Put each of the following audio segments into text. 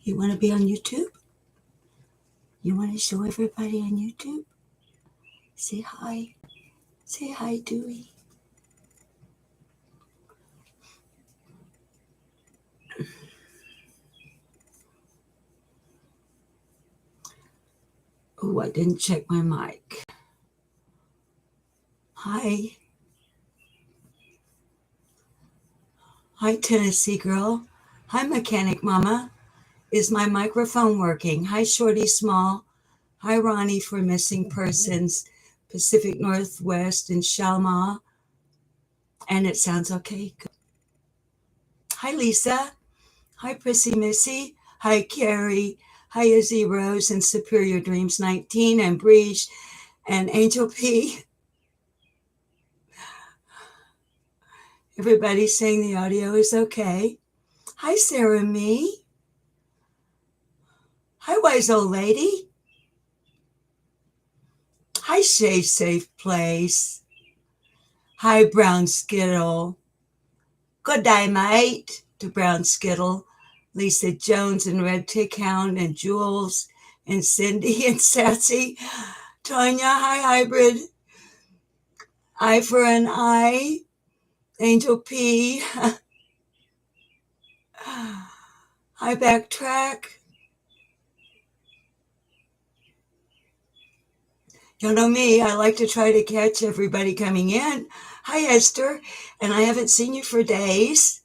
You want to be on YouTube? You want to show everybody on YouTube? Say hi. Say hi, Dewey. Oh, I didn't check my mic. Hi. Hi, Tennessee girl. Hi, Mechanic Mama. Is my microphone working? Hi, Shorty Small. Hi, Ronnie for Missing Persons, Pacific Northwest and Shalma. And it sounds okay. Good. Hi, Lisa. Hi, Prissy Missy. Hi, Carrie. Hi, Izzy Rose and Superior Dreams 19 and Breege and Angel P. Everybody's saying the audio is okay. Hi, Sarah Me. Hi, Wise Old Lady. Hi, Shave Safe Place. Hi, Brown Skittle. Good day, mate, to Brown Skittle. Lisa Jones and Red Tick Hound and Jules and Cindy and Sassy. Tanya, hi, Hybrid. I for an I. Angel P. Hi, Backtrack. You know me, I like to try to catch everybody coming in. Hi, Esther. And I haven't seen you for days.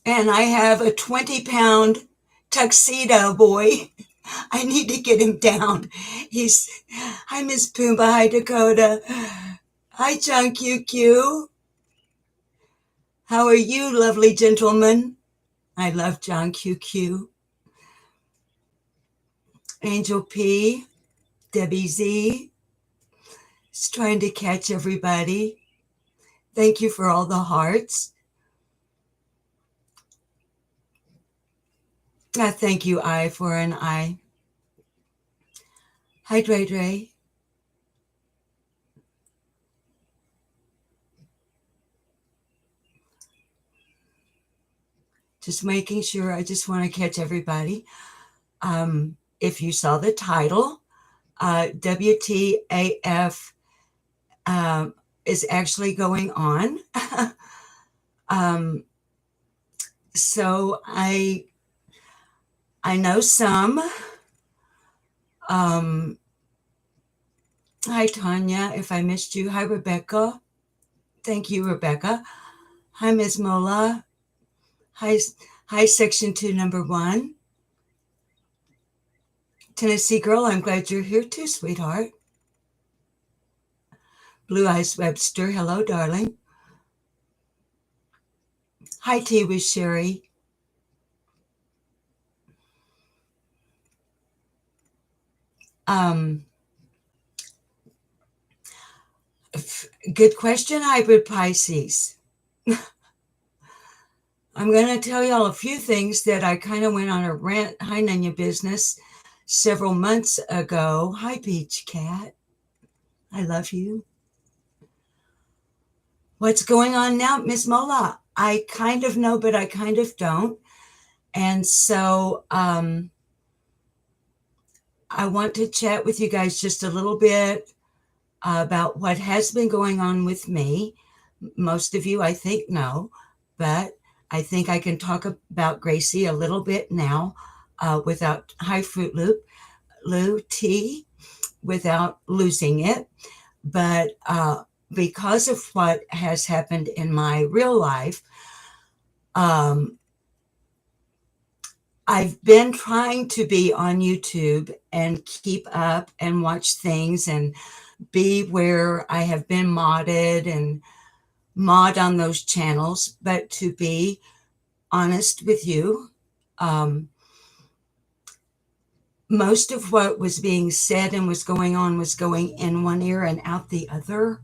And I have a 20-pound tuxedo boy. I need to get him down. Hi, Miss Pumbaa. Hi, Dakota. Hi, John QQ. How are you, lovely gentlemen? I love John QQ. Angel P. Debbie Z. Is trying to catch everybody. Thank you for all the hearts. Thank you, I for an I. Hi, Dre Dre. Just making sure. I just want to catch everybody. If you saw the title, WTAF is actually going on. So I know some. Hi, Tanya, if I missed you. Hi, Rebecca. Thank you, Rebecca. Hi, Ms. Mola. Hi, Section 2, Number 1. Tennessee girl, I'm glad you're here too, sweetheart. Blue Eyes Webster, hello, darling. Hi, Tea with Sherry. Good question, Hybrid Pisces. I'm going to tell y'all a few things that I kind of went on a rant. Hi, Nanya Business, several months ago. Hi, Beach Cat. I love you. What's going on now, Miss Mola? I kind of know, but I kind of don't. And so I want to chat with you guys just a little bit about what has been going on with me. Most of you, I think, know, but I think I can talk about Gracie a little bit now without High Fruit Lou tea, without losing it. But because of what has happened in my real life, I've been trying to be on YouTube and keep up and watch things and be where I have been modded and mod on those channels. But to be honest with you, most of what was being said and was going on was going in one ear and out the other.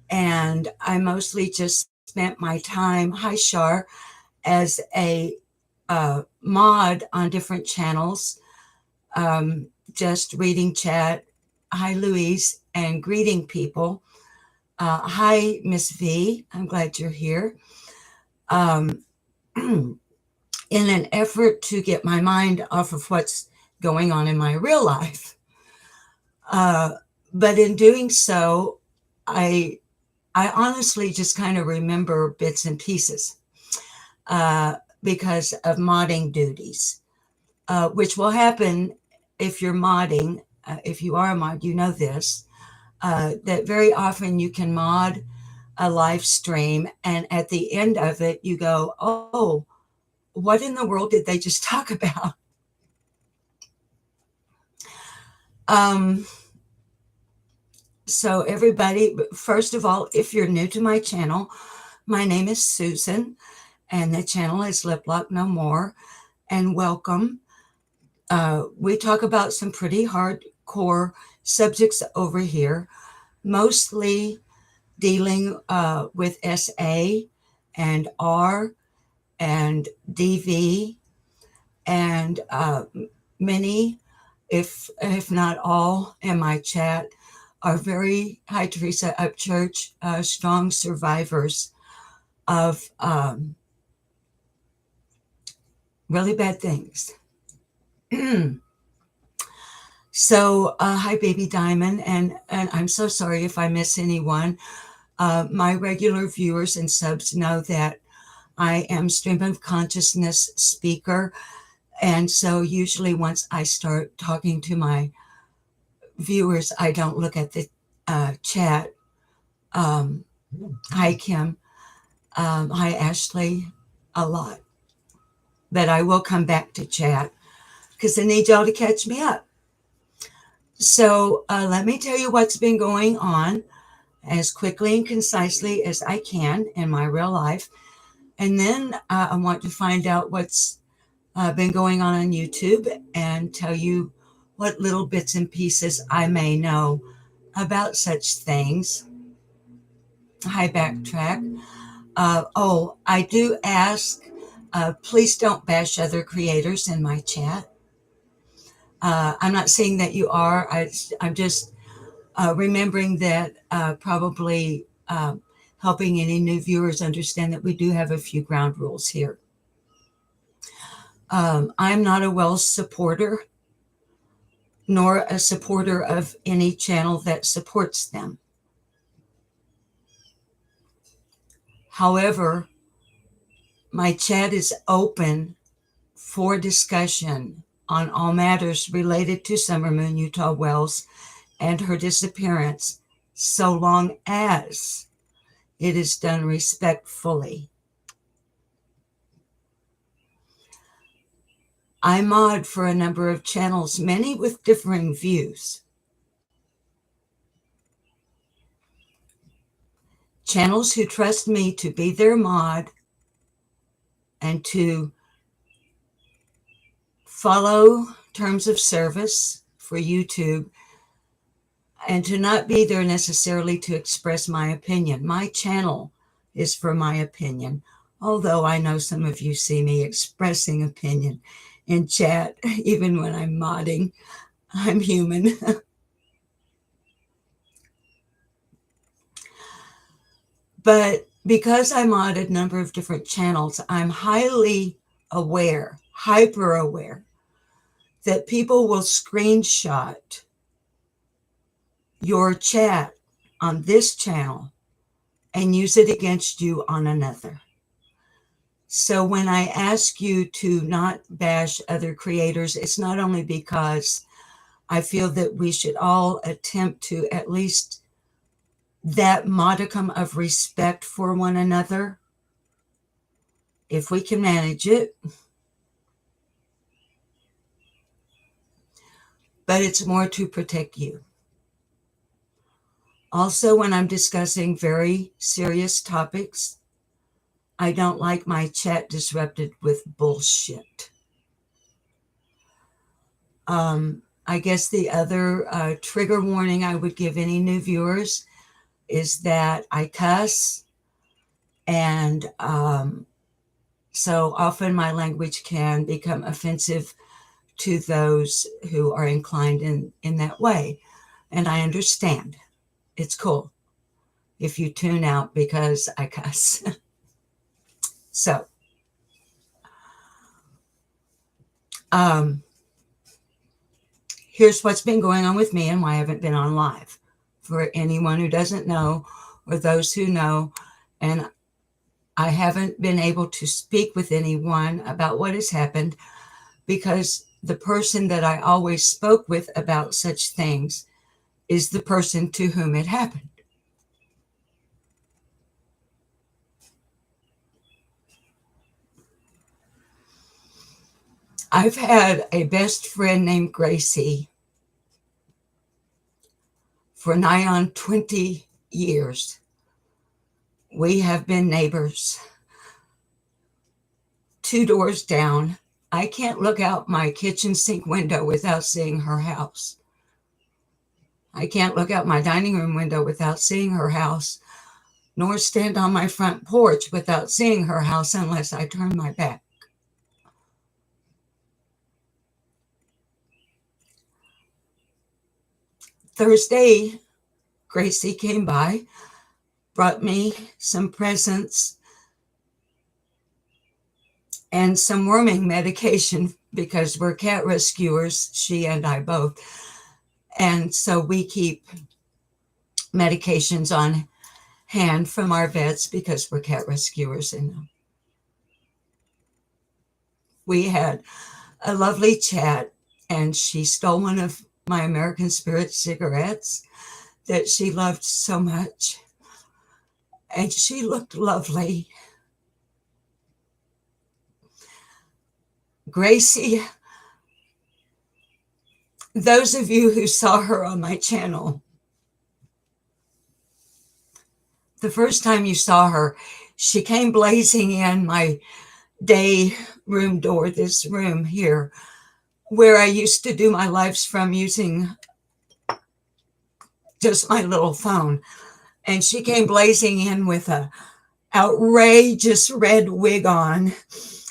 And I mostly just spent my time, hi Shar, as a mod on different channels, just reading chat, hi Louise, and greeting people. Hi Miss V, I'm glad you're here. in an effort to get my mind off of what's going on in my real life. But in doing so, I honestly just kind of remember bits and pieces because of modding duties, which will happen if you're modding. If you are a mod, you know this, that very often you can mod a live stream, and at the end of it, you go, oh, what in the world did they just talk about? So everybody, first of all, if you're new to my channel, my name is Susan, and the channel is Lip Lock No More, and welcome. We talk about some pretty hardcore subjects over here, mostly dealing with SA and R and DV, and many, if not all, in my chat are very, hi Teresa Upchurch, strong survivors of really bad things. So hi Baby Diamond, and I'm so sorry if I miss anyone. My regular viewers and subs know that I am stream of consciousness speaker, and so usually once I start talking to my viewers, I don't look at the chat. Hi Kim, hi Ashley, a lot. But I will come back to chat because I need y'all to catch me up. So let me tell you what's been going on as quickly and concisely as I can in my real life. And then I want to find out what's been going on YouTube and tell you what little bits and pieces I may know about such things. Hi, Backtrack. I do ask, please don't bash other creators in my chat. I'm not saying that you are. I'm just remembering that probably helping any new viewers understand that we do have a few ground rules here. I'm not a Wells supporter, nor a supporter of any channel that supports them. However, my chat is open for discussion on all matters related to Summer Moon Utah Wells and her disappearance, so long as it is done respectfully. I mod for a number of channels, many with differing views. Channels who trust me to be their mod and to follow terms of service for YouTube and to not be there necessarily to express my opinion. My channel is for my opinion, although I know some of you see me expressing opinion in chat, even when I'm modding. I'm human. But because I mod a number of different channels, I'm highly aware, hyper aware, that people will screenshot your chat on this channel and use it against you on another. So when I ask you to not bash other creators, it's not only because I feel that we should all attempt to at least that modicum of respect for one another, if we can manage it. But it's more to protect you. Also, when I'm discussing very serious topics, I don't like my chat disrupted with bullshit. I guess the other trigger warning I would give any new viewers is that I cuss, and so often my language can become offensive to those who are inclined in that way. And I understand. It's cool if you tune out because I cuss. So Um, here's what's been going on with me and why I haven't been on live. For anyone who doesn't know, or those who know, and I haven't been able to speak with anyone about what has happened because the person that I always spoke with about such things is the person to whom it happened. I've had a best friend named Gracie for nigh on 20 years. We have been neighbors. 2 doors down. I can't look out my kitchen sink window without seeing her house. I can't look out my dining room window without seeing her house, nor stand on my front porch without seeing her house unless I turn my back. Thursday, Gracie came by, brought me some presents and some worming medication because we're cat rescuers, she and I both. And so we keep medications on hand from our vets because we're cat rescuers. And we had a lovely chat, and she stole one of my American Spirit cigarettes that she loved so much. And she looked lovely. Gracie, those of you who saw her on my channel, the first time you saw her, she came blazing in my day room door, this room here, where I used to do my lives from using just my little phone. And she came blazing in with a outrageous red wig on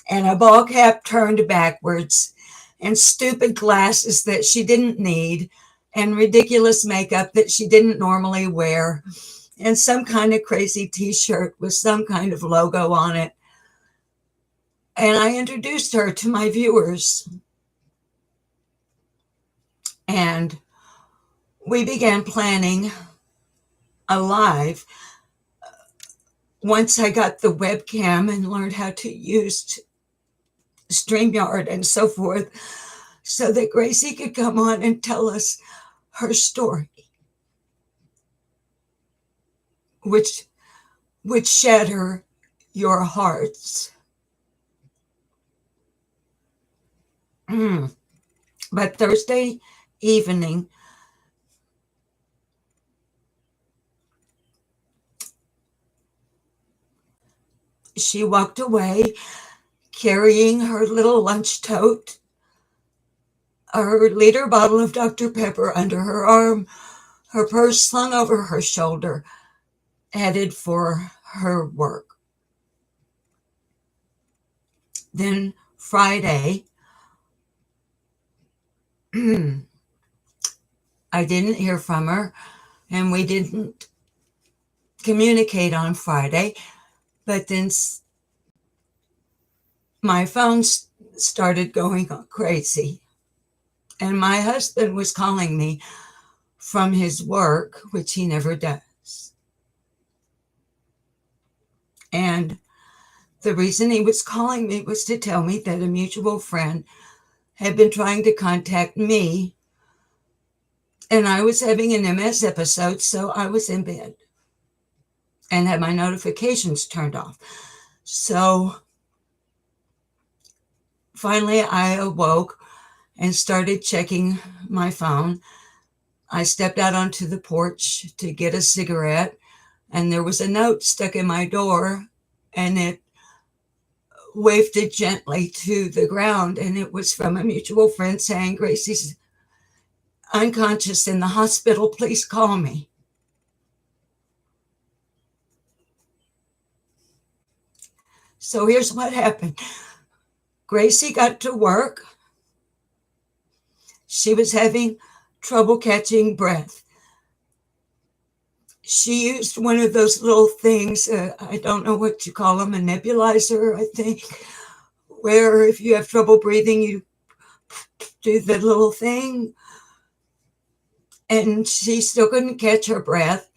and a ball cap turned backwards and stupid glasses that she didn't need and ridiculous makeup that she didn't normally wear and some kind of crazy t-shirt with some kind of logo on it. And I introduced her to my viewers. And we began planning a live once I got the webcam and learned how to use StreamYard and so forth, so that Gracie could come on and tell us her story, which would shatter your hearts. But Thursday evening, she walked away carrying her little lunch tote, her liter bottle of Dr. Pepper under her arm, her purse slung over her shoulder, headed for her work. Then Friday, I didn't hear from her, and we didn't communicate on Friday. But then my phone started going crazy, and my husband was calling me from his work, which he never does. And the reason he was calling me was to tell me that a mutual friend had been trying to contact me, and I was having an MS episode, so I was in bed and had my notifications turned off. So finally I awoke and started checking my phone. I stepped out onto the porch to get a cigarette, and there was a note stuck in my door, and it wafted gently to the ground, and it was from a mutual friend saying, "Gracie's unconscious in the hospital, please call me." So here's what happened. Gracie got to work. She was having trouble catching breath. She used one of those little things, I don't know what you call them, a nebulizer, I think, where if you have trouble breathing, you do the little thing, and she still couldn't catch her breath.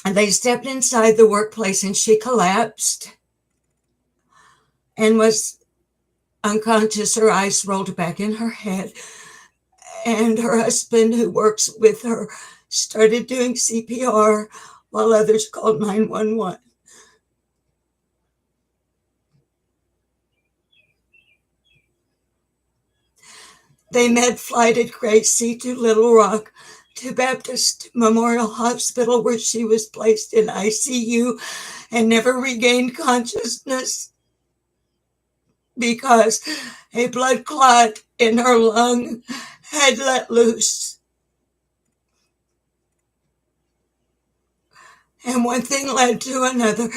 And they stepped inside the workplace, and she collapsed and was unconscious. Her eyes rolled back in her head. And her husband, who works with her, started doing CPR while others called 911. They med-flighted Gracie to Little Rock, to Baptist Memorial Hospital, where she was placed in ICU and never regained consciousness because a blood clot in her lung had let loose. And one thing led to another,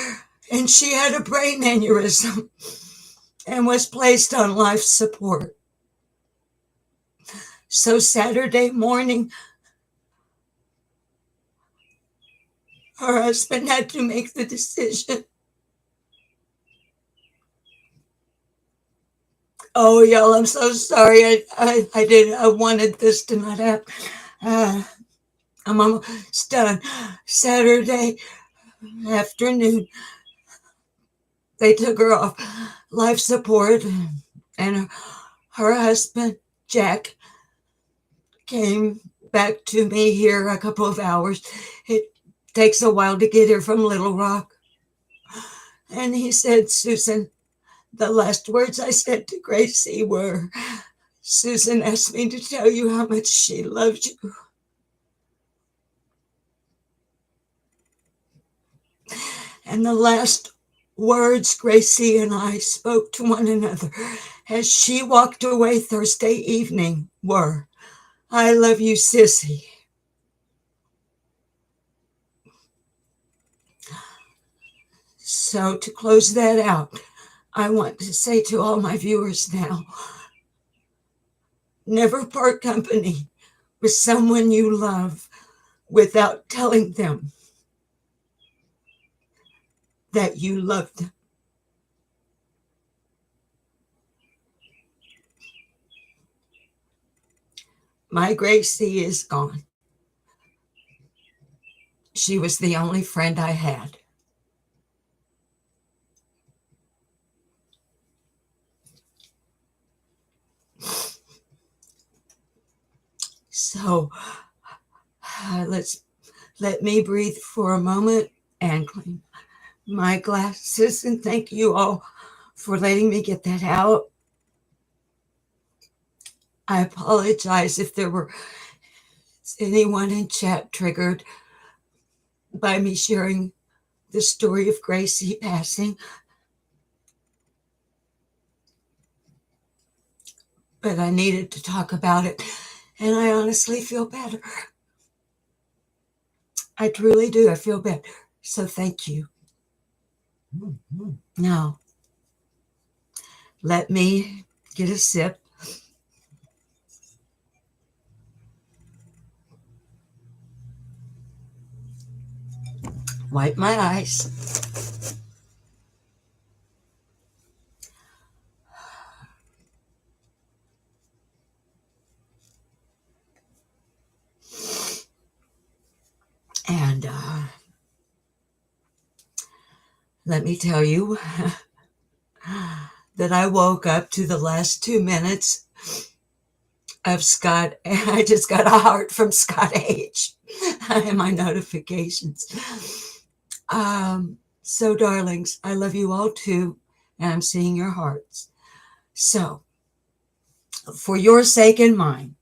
and she had a brain aneurysm and was placed on life support. So Saturday morning, her husband had to make the decision. Oh, y'all, I'm so sorry. I wanted this to not happen. I'm almost done. Saturday afternoon, they took her off life support, and her husband, Jack, came back to me here a couple of hours. It takes a while to get here from Little Rock. And he said, Susan, the last words I said to Gracie were, Susan asked me to tell you how much she loved you. And the last words Gracie and I spoke to one another as she walked away Thursday evening were, I love you, sissy. So to close that out, I want to say to all my viewers now, never part company with someone you love without telling them that you love them. My Gracie is gone. She was the only friend I had. So let me breathe for a moment and clean my glasses, and thank you all for letting me get that out. I apologize if there were anyone in chat triggered by me sharing the story of Gracie passing. But I needed to talk about it, and I honestly feel better. I truly do. I feel better. So thank you. Now, let me get a sip. Wipe my eyes. And let me tell you that I woke up to the last 2 minutes of Scott, and I just got a heart from Scott H. in my notifications. So, darlings, I love you all too, and I'm seeing your hearts. So, for your sake and mine,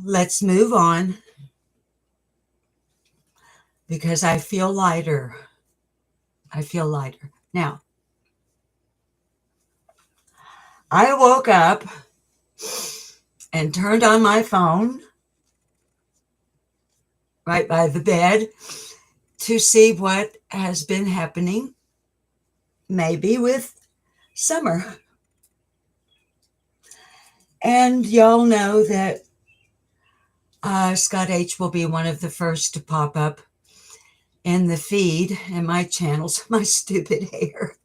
let's move on, because I feel lighter. I feel lighter. Now, I woke up and turned on my phone right by the bed to see what has been happening, maybe with Summer. And y'all know that Scott H will be one of the first to pop up in the feed in my channels. My stupid hair.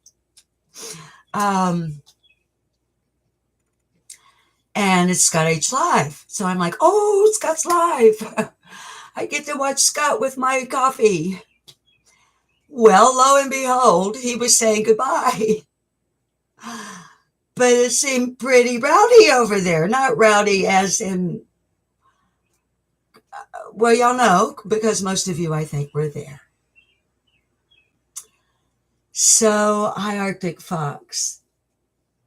and it's Scott H Live. So I'm like, oh, Scott's live. I get to watch Scott with my coffee. Well, lo and behold, he was saying goodbye. But it seemed pretty rowdy over there. Not rowdy as in, well, y'all know, because most of you, I think, were there. So, hi, Arctic Fox.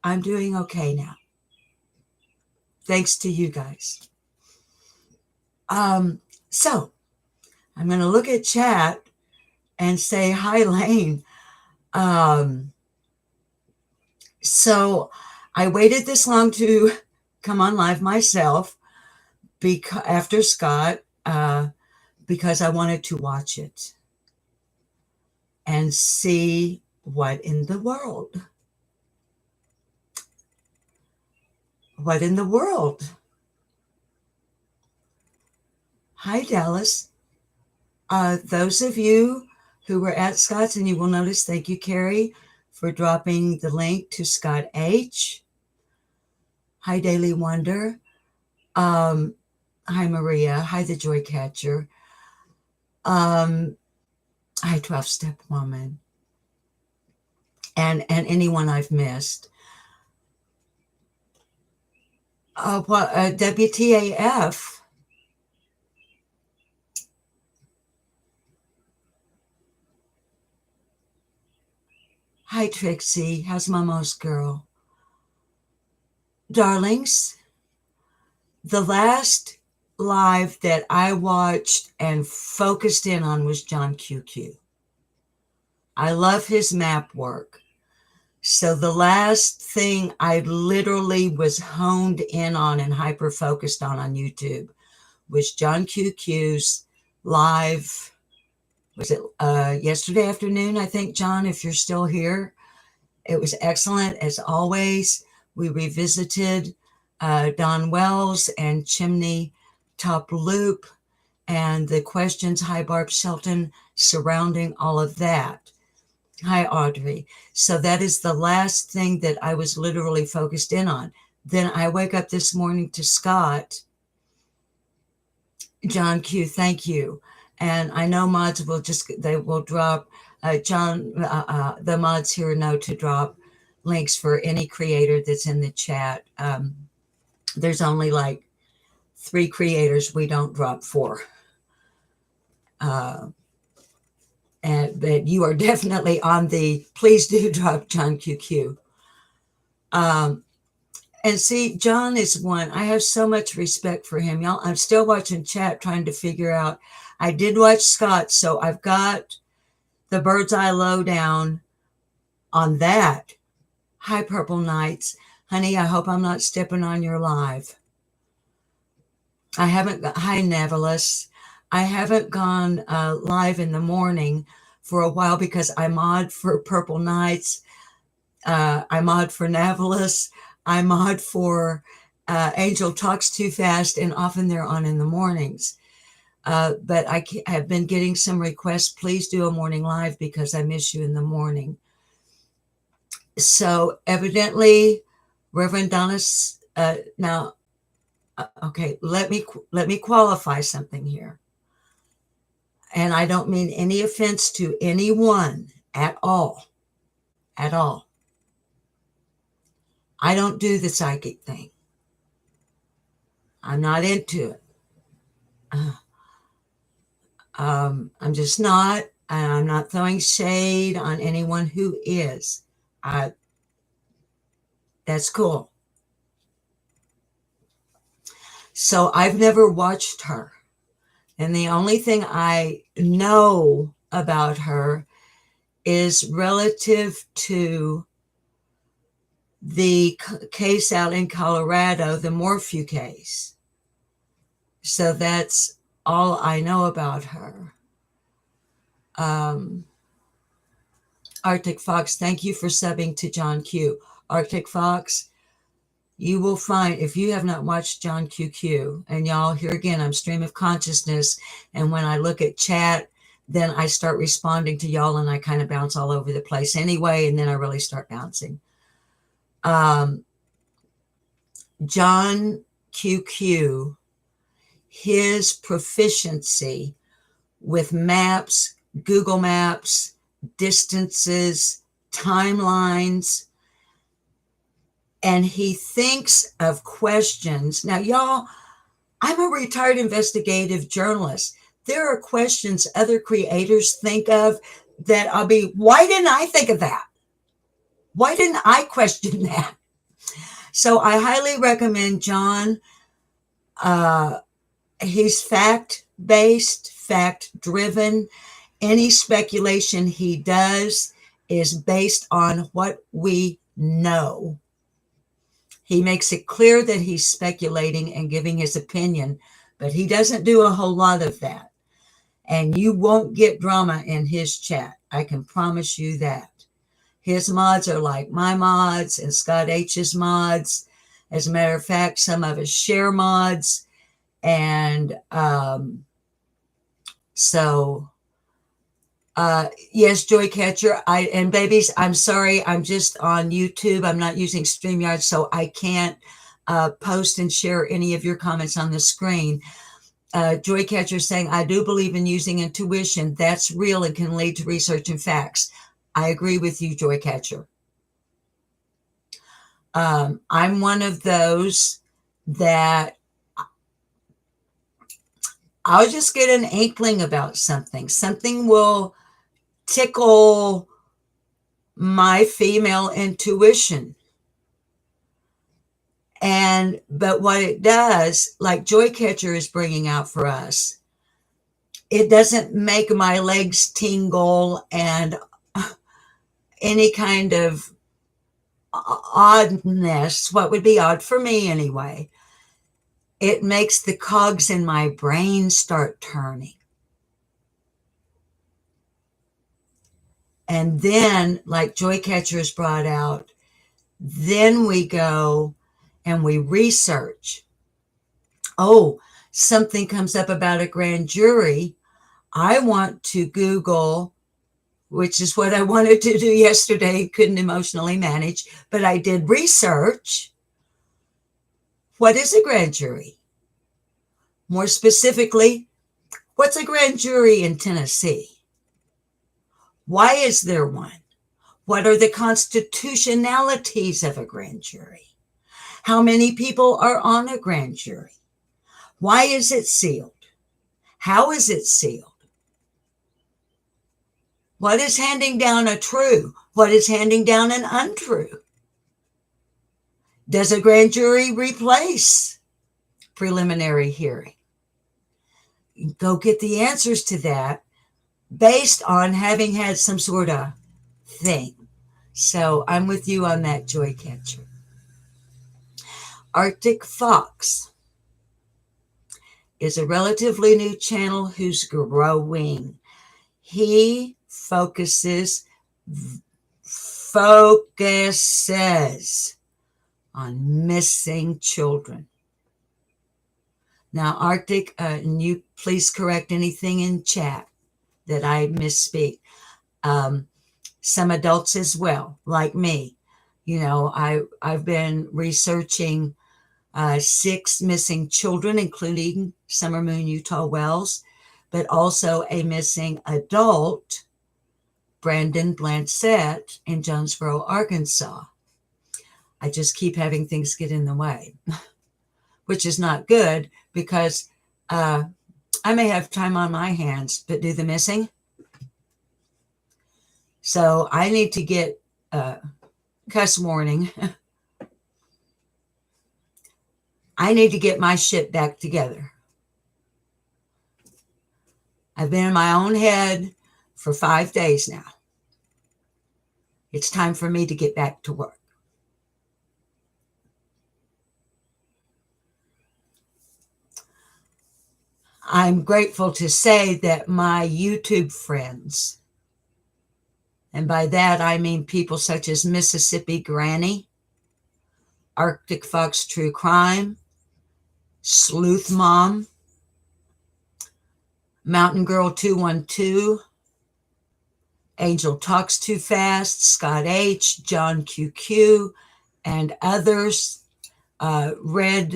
I'm doing okay now. Thanks to you guys. So, I'm going to look at chat and say, hi, Lane. So, I waited this long to come on live myself after Scott because I wanted to watch it and see what in the world. What in the world? Hi, Dallas. Those of you who were at Scott's, and you will notice, thank you, Carrie, for dropping the link to Scott H. Hi, Daily Wonder. Hi, Maria. Hi, the Joy Catcher. Hi, 12-Step Woman. And anyone I've missed. WTAF. Hi, Trixie. How's Momo's girl? Darlings, the last live that I watched and focused in on was John QQ. I love his map work. So the last thing I literally was honed in on and hyper-focused on YouTube was John QQ's live. Was it yesterday afternoon, I think, John, if you're still here? It was excellent, as always. We revisited Don Wells and Chimney Top Loop and the questions, hi, Barb Shelton, surrounding all of that. Hi, Audrey. So that is the last thing that I was literally focused in on. Then I wake up this morning to Scott. John Q, thank you. And I know mods will they will drop, John, the mods here know to drop links for any creator that's in the chat. There's only like 3 creators we don't drop for. But you are definitely on the, please do drop John QQ. And see, John is one, I have so much respect for him. Y'all, I'm still watching chat trying to figure out. I did watch Scott, so I've got the bird's eye lowdown on that. Hi, Purple Knights. Honey, I hope I'm not stepping on your live. I haven't, hi, Nevelis. I haven't gone live in the morning for a while because I mod for Purple Knights. I mod for Nevelis. I mod for Angel Talks Too Fast, and often they're on in the mornings. But I have been getting some requests. Please do a morning live because I miss you in the morning. So evidently, Reverend Donis, now, okay, let me qualify something here. And I don't mean any offense to anyone at all. At all. I don't do the psychic thing. I'm not into it. I'm just not. And I'm not throwing shade on anyone who is. That's cool. So I've never watched her. And the only thing I know about her is relative to the case out in Colorado, the Morphew case. So that's all I know about her. Arctic Fox, thank you for subbing to John Q. Arctic Fox, you will find, if you have not watched John QQ, and y'all, here again, I'm stream of consciousness, and when I look at chat, then I start responding to y'all, and I kind of bounce all over the place anyway, and then I really start bouncing. John QQ, his proficiency with maps, Google Maps, distances, timelines, and he thinks of questions. Now, y'all, I'm a retired investigative journalist. There are questions other creators think of that I'll be, why didn't I think of that? Why didn't I question that? So I highly recommend John. He's fact-based, fact-driven. Any speculation he does is based on what we know. He makes it clear that he's speculating and giving his opinion, but he doesn't do a whole lot of that. And you won't get drama in his chat. I can promise you that. His mods are like my mods and Scott H's mods. As a matter of fact, some of us share mods. And yes, Joycatcher. And babies, I'm sorry. I'm just on YouTube. I'm not using StreamYard, so I can't post and share any of your comments on the screen. Joycatcher saying, I do believe in using intuition. That's real and can lead to research and facts. I agree with you, Joycatcher. I'm one of those that I'll just get an inkling about something. Something will tickle my female intuition. But what it does, like Joycatcher is bringing out for us, it doesn't make my legs tingle and any kind of oddness, what would be odd for me anyway. It makes the cogs in my brain start turning. And then, like Joycatcher has brought out, then we go and we research. Oh, something comes up about a grand jury. I want to Google, which is what I wanted to do yesterday, couldn't emotionally manage, but I did research. What is a grand jury? More specifically, what's a grand jury in Tennessee? Why is there one? What are the constitutionalities of a grand jury? How many people are on a grand jury? Why is it sealed? How is it sealed? What is handing down a true? What is handing down an untrue? Does a grand jury replace preliminary hearing? Go get the answers to that based on having had some sort of thing. So I'm with you on that, Joycatcher. Arctic Fox is a relatively new channel who's growing. He focuses on missing children. Now, Arctic, and you please correct anything in chat that I misspeak. Some adults as well, like me. You know, I've been researching 6 missing children, including Summer Moon Utah Wells, but also a missing adult, Brandon Blanchett, in Jonesboro, Arkansas. I just keep having things get in the way, which is not good because I may have time on my hands, but do the missing. So I need to get cuss warning. I need to get my shit back together. I've been in my own head for 5 days now. It's time for me to get back to work. I'm grateful to say that my YouTube friends, and by that I mean people such as Mississippi Granny, Arctic Fox True Crime, Sleuth Mom, Mountain Girl 212, Angel Talks Too Fast, Scott H, John QQ, and others Red,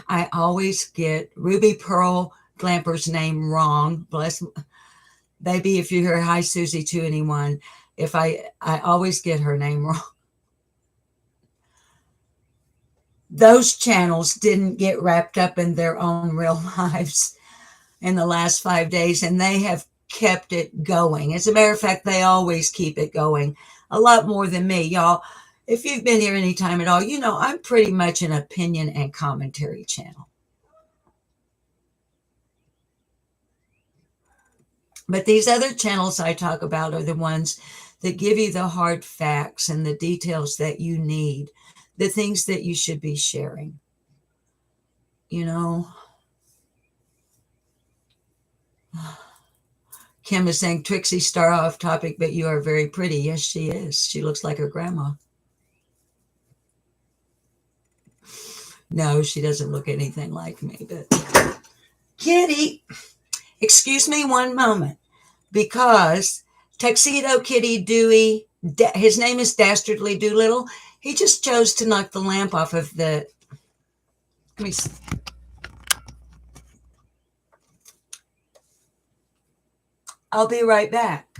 I always get Ruby Pearl Glamper's name wrong. Bless, baby, if you hear hi Susie to anyone, if I always get her name wrong. Those channels didn't get wrapped up in their own real lives in the last 5 days, and they have kept it going. As a matter of fact, they always keep it going a lot more than me, y'all. If you've been here any time at all, you know I'm pretty much an opinion and commentary channel. But these other channels I talk about are the ones that give you the hard facts and the details that you need, the things that you should be sharing. You know, Kim is saying, Trixie, star off topic, but you are very pretty. Yes, she is. She looks like her grandma. No, she doesn't look anything like me, but Kitty, excuse me one moment, because Tuxedo Kitty Dewey, his name is Dastardly Doolittle. He just chose to knock the lamp off of the, let me see. I'll be right back.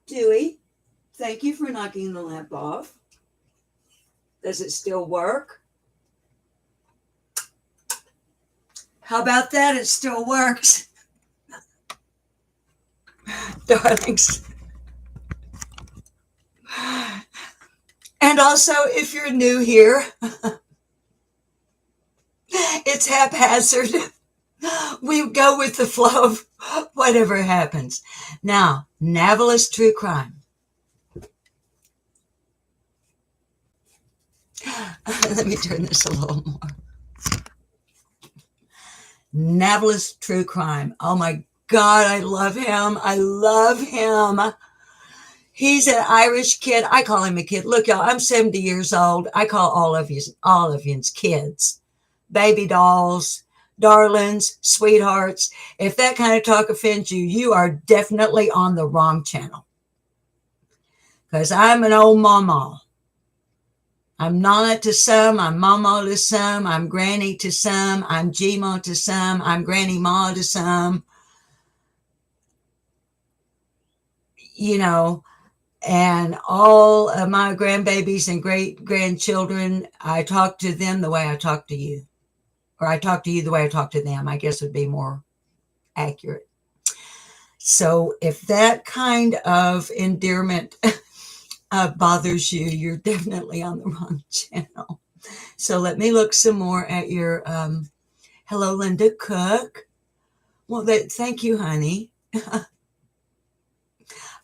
Dewey, thank you for knocking the lamp off. Does it still work? How about that? It still works. Darlings. And also, if you're new here, it's haphazard. We go with the flow of whatever happens. Now, Navalist True Crime. Let me turn this a little more. Navalist True Crime. Oh my God, I love him. I love him. He's an Irish kid. I call him a kid. Look, y'all, I'm 70 years old. I call all of yous kids. Baby dolls, darlings, sweethearts. If that kind of talk offends you, you are definitely on the wrong channel. Because I'm an old mama. I'm Nana to some, I'm Mama to some, I'm Granny to some, I'm G-Ma to some, I'm Granny Ma to some. You know, and all of my grandbabies and great-grandchildren, I talk to them the way I talk to you. Or I talk to you the way I talk to them, I guess would be more accurate. So if that kind of endearment bothers you, you're definitely on the wrong channel. So let me look some more at your, hello, Linda Cook. Well, thank you, honey.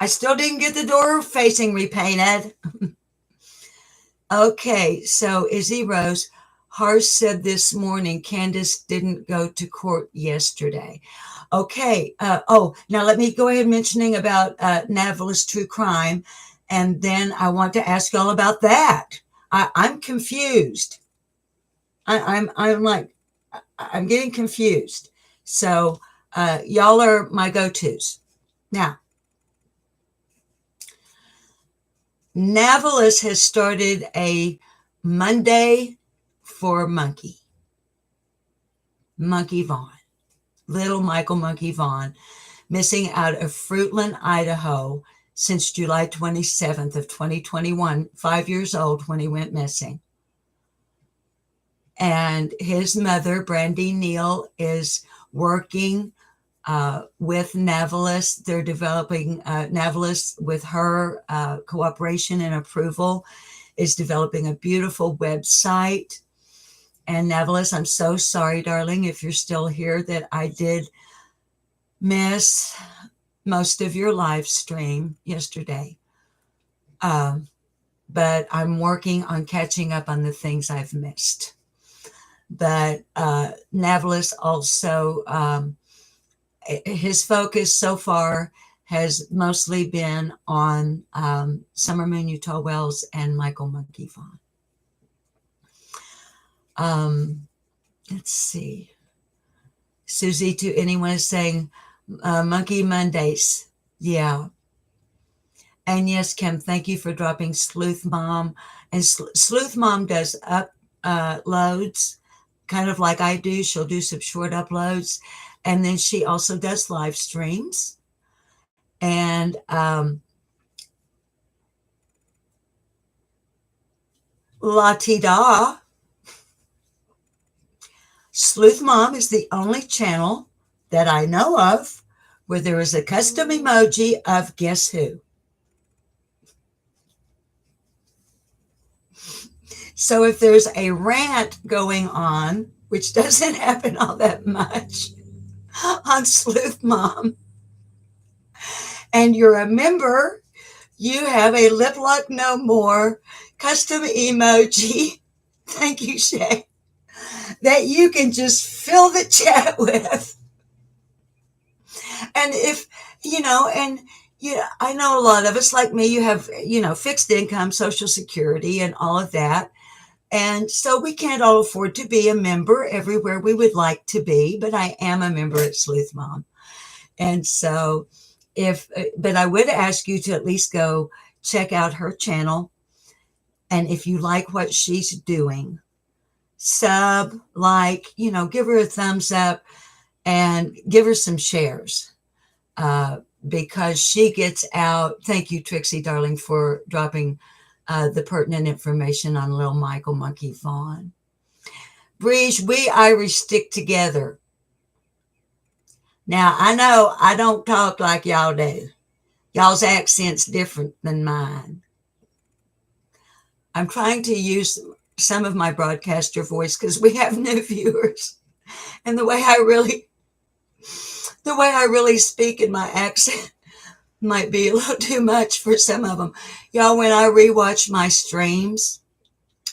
I still didn't get the door facing repainted. Okay, so Izzy Rose, Harsh said this morning, Candace didn't go to court yesterday. Okay, now let me go ahead mentioning about Navalist True Crime. And then I want to ask y'all about that. I'm confused. I'm getting confused. So y'all are my go-tos. Now, Navalist has started a Monday for Monkey Vaughn, little Michael Monkey Vaughn, missing out of Fruitland, Idaho, since July 27th of 2021, 5 years old when he went missing. And his mother, Brandy Neal, is working with Navalist. They're developing, Navalist, with her cooperation and approval, is developing a beautiful website. And Navalist, I'm so sorry, darling, if you're still here, that I did miss most of your live stream yesterday. But I'm working on catching up on the things I've missed. But Navalist also, his focus so far has mostly been on Summer Moon Utah Wells and Michael Monkey Vaughn. Let's see. Susie, to anyone is saying, Monkey Mondays. Yeah. And yes, Kim, thank you for dropping Sleuth Mom. And Sleuth Mom does uploads, kind of like I do. She'll do some short uploads. And then she also does live streams. And La Ti Da, Sleuth Mom is the only channel that I know of where there is a custom emoji of guess who. So if there's a rant going on, which doesn't happen all that much on Sleuth Mom, and you're a member, you have a Lip Lock No More custom emoji. Thank you, Shay. That you can just fill the chat with. And if, I know a lot of us, like me, you have, fixed income, Social Security, and all of that. And so we can't all afford to be a member everywhere we would like to be, but I am a member at Sleuth Mom. And so but I would ask you to at least go check out her channel. And if you like what she's doing, sub, give her a thumbs up and give her some shares because she gets out. Thank you, Trixie, darling, for dropping the pertinent information on little Michael Monkey Vaughn. Breege, we Irish stick together. Now, I know I don't talk like y'all do. Y'all's accent's different than mine. I'm trying to use some of my broadcaster voice because we have new viewers. And the way I really speak in my accent might be a little too much for some of them. Y'all, when I rewatch my streams,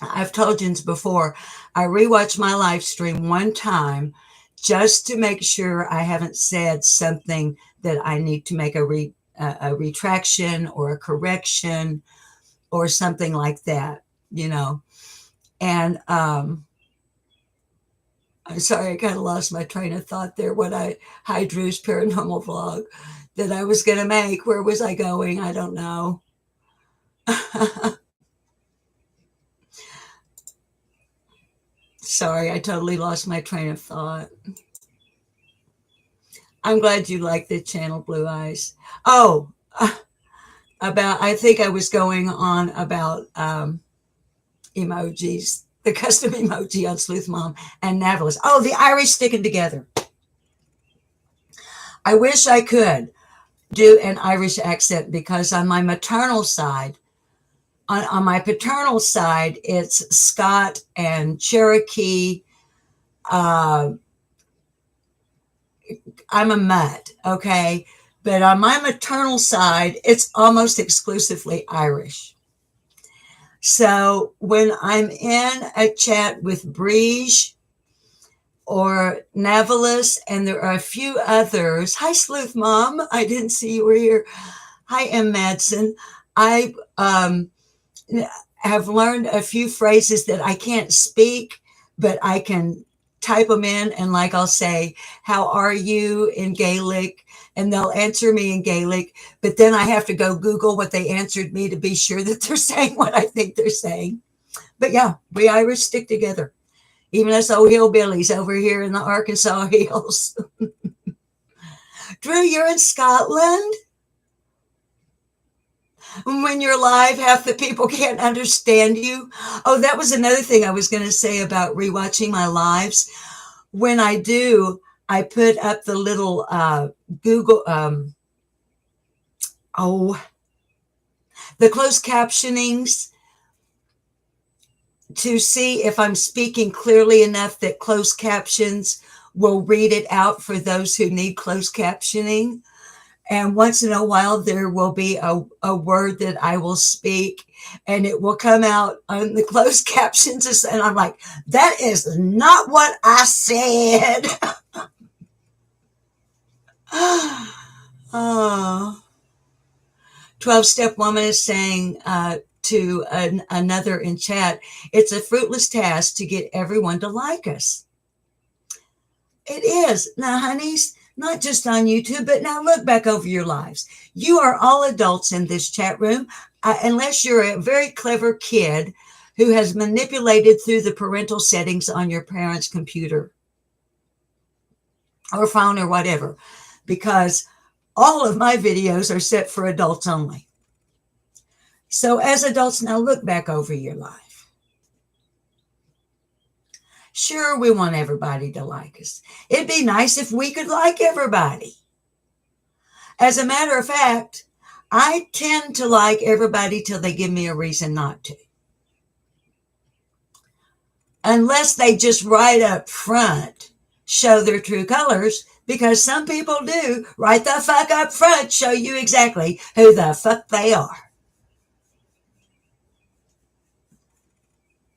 I've told you before, I rewatch my live stream one time just to make sure I haven't said something that I need to make a retraction or a correction or something like that, And I'm sorry, I kind of lost my train of thought there. Hi, Drew's paranormal vlog that I was going to make. Where was I going? I don't know. Sorry, I totally lost my train of thought. I'm glad you like the channel, Blue Eyes. Oh, I think I was going on about emojis, the custom emoji on Sleuth Mom and Navalis. Oh, the Irish sticking together. I wish I could do an Irish accent because on my maternal side, on my paternal side, it's Scott and Cherokee. I'm a mutt, okay? But on my maternal side, it's almost exclusively Irish. So when I'm in a chat with Breege or Navalis, and there are a few others. Hi, Sleuth Mom. I didn't see you were here. Hi, M. Madsen. I have learned a few phrases that I can't speak, but I can type them in. And I'll say, how are you in Gaelic? And they'll answer me in Gaelic. But then I have to go Google what they answered me to be sure that they're saying what I think they're saying. But yeah, we Irish stick together. Even us old hillbillies over here in the Arkansas hills. Drew, you're in Scotland? When you're live, half the people can't understand you. Oh, that was another thing I was going to say about rewatching my lives. When I do, I put up the little Google, the closed captionings to see if I'm speaking clearly enough that closed captions will read it out for those who need closed captioning. And once in a while, there will be a word that I will speak and it will come out on the closed captions. And I'm like, that is not what I said. Oh. 12-Step Woman is saying to another in chat, it's a fruitless task to get everyone to like us. It is. Now, honeys, not just on YouTube, but now look back over your lives. You are all adults in this chat room, unless you're a very clever kid who has manipulated through the parental settings on your parents' computer or phone or whatever, because all of my videos are set for adults only. So as adults, now look back over your life. Sure, we want everybody to like us. It'd be nice if we could like everybody. As a matter of fact, I tend to like everybody till they give me a reason not to. Unless they just right up front show their true colors, because some people do right the fuck up front show you exactly who the fuck they are.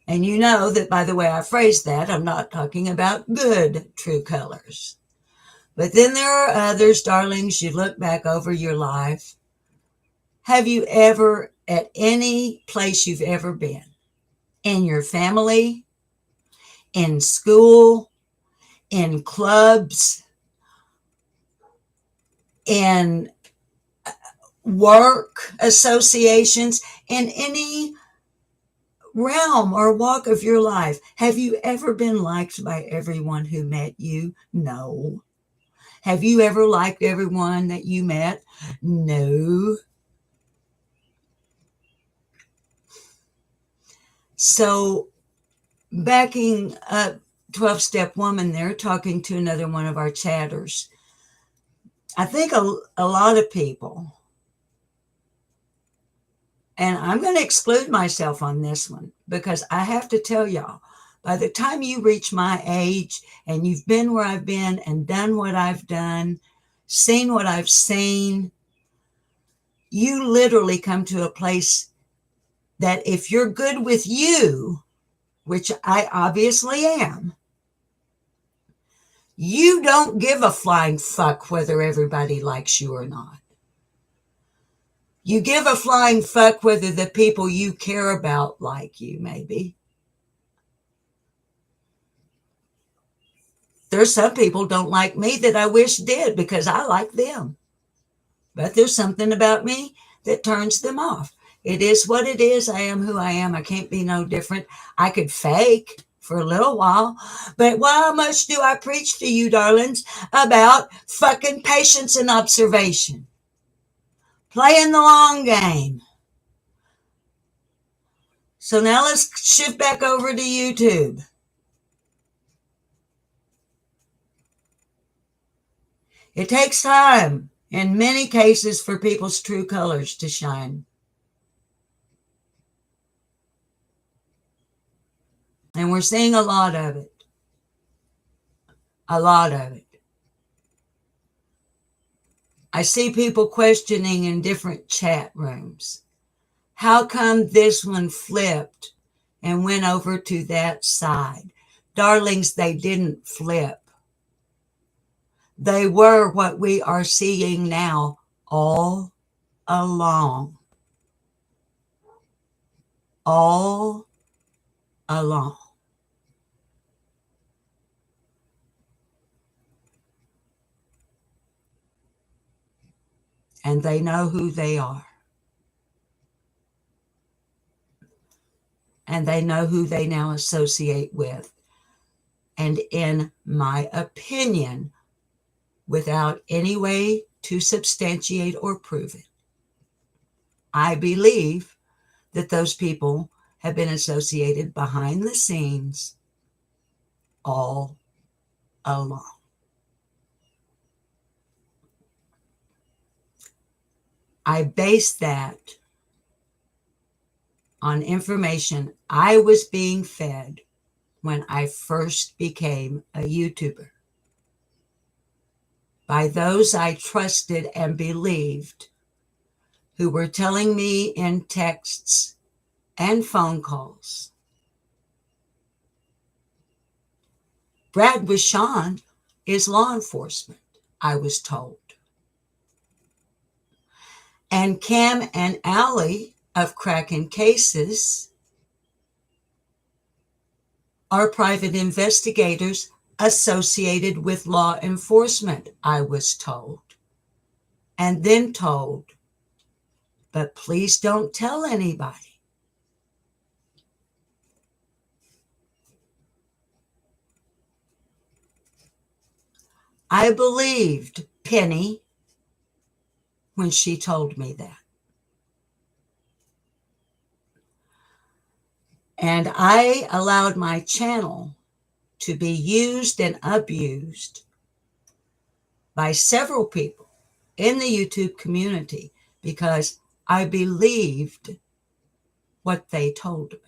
And you know that by the way I phrase that, I'm not talking about good true colors. But then there are others, darlings, you look back over your life. Have you ever, at any place you've ever been, in your family, in school, in clubs, in work associations, in any realm or walk of your life, have you ever been liked by everyone who met you? No. Have you ever liked everyone that you met? No. So backing up 12-step woman there, talking to another one of our chatters, I think a lot of people, and I'm going to exclude myself on this one because I have to tell y'all, by the time you reach my age and you've been where I've been and done what I've done, seen what I've seen, you literally come to a place that if you're good with you, which I obviously am, you don't give a flying fuck whether everybody likes you or not. You give a flying fuck whether the people you care about like you, maybe. There's some people don't like me that I wish did because I like them. But there's something about me that turns them off. It is what it is. I am who I am. I can't be no different. I could fake for a little while, but how much do I preach to you, darlings, about fucking patience and observation? Playing the long game. So now let's shift back over to YouTube. It takes time in many cases for people's true colors to shine. And we're seeing a lot of it. A lot of it. I see people questioning in different chat rooms. How come this one flipped and went over to that side? Darlings, they didn't flip. They were what we are seeing now all along. All along. And they know who they are. And they know who they now associate with. And in my opinion, without any way to substantiate or prove it, I believe that those people have been associated behind the scenes all along. I base that on information I was being fed when I first became a YouTuber by those I trusted and believed, who were telling me in texts and phone calls, Brad Wishon is law enforcement, I was told. And Cam and Allie of Kraken Cases are private investigators, associated with law enforcement, I was told. And then told, but please don't tell anybody. I believed Penny when she told me that. And I allowed my channel to be used and abused by several people in the YouTube community because I believed what they told me.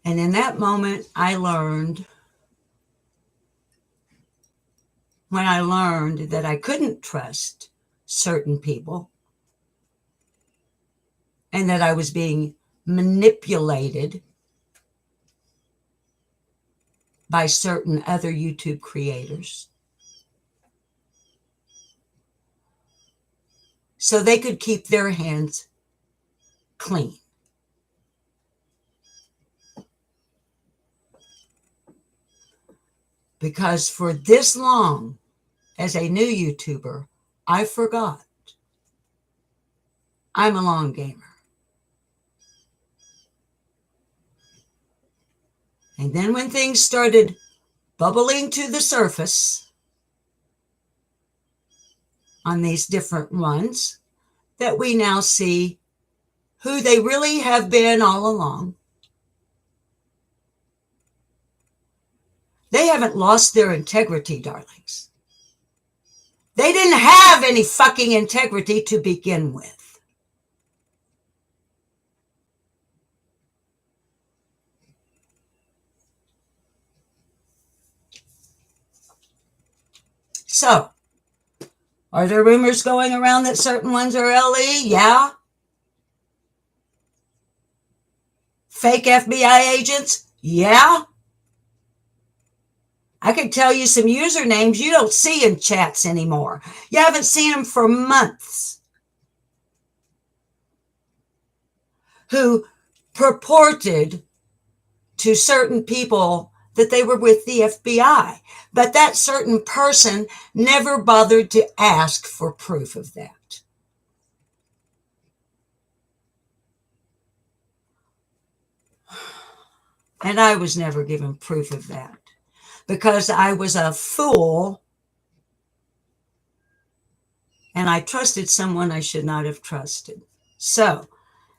And in that moment, when I learned that I couldn't trust certain people and that I was being manipulated by certain other YouTube creators so they could keep their hands clean. Because for this long, as a new YouTuber, I forgot I'm a long gamer. And then when things started bubbling to the surface on these different ones, that we now see who they really have been all along. They haven't lost their integrity, darlings. They didn't have any fucking integrity to begin with. So, are there rumors going around that certain ones are LE? Yeah. Fake FBI agents? Yeah. I could tell you some usernames you don't see in chats anymore. You haven't seen them for months. Who purported to certain people that they were with the FBI. But that certain person never bothered to ask for proof of that. And I was never given proof of that because I was a fool and I trusted someone I should not have trusted. So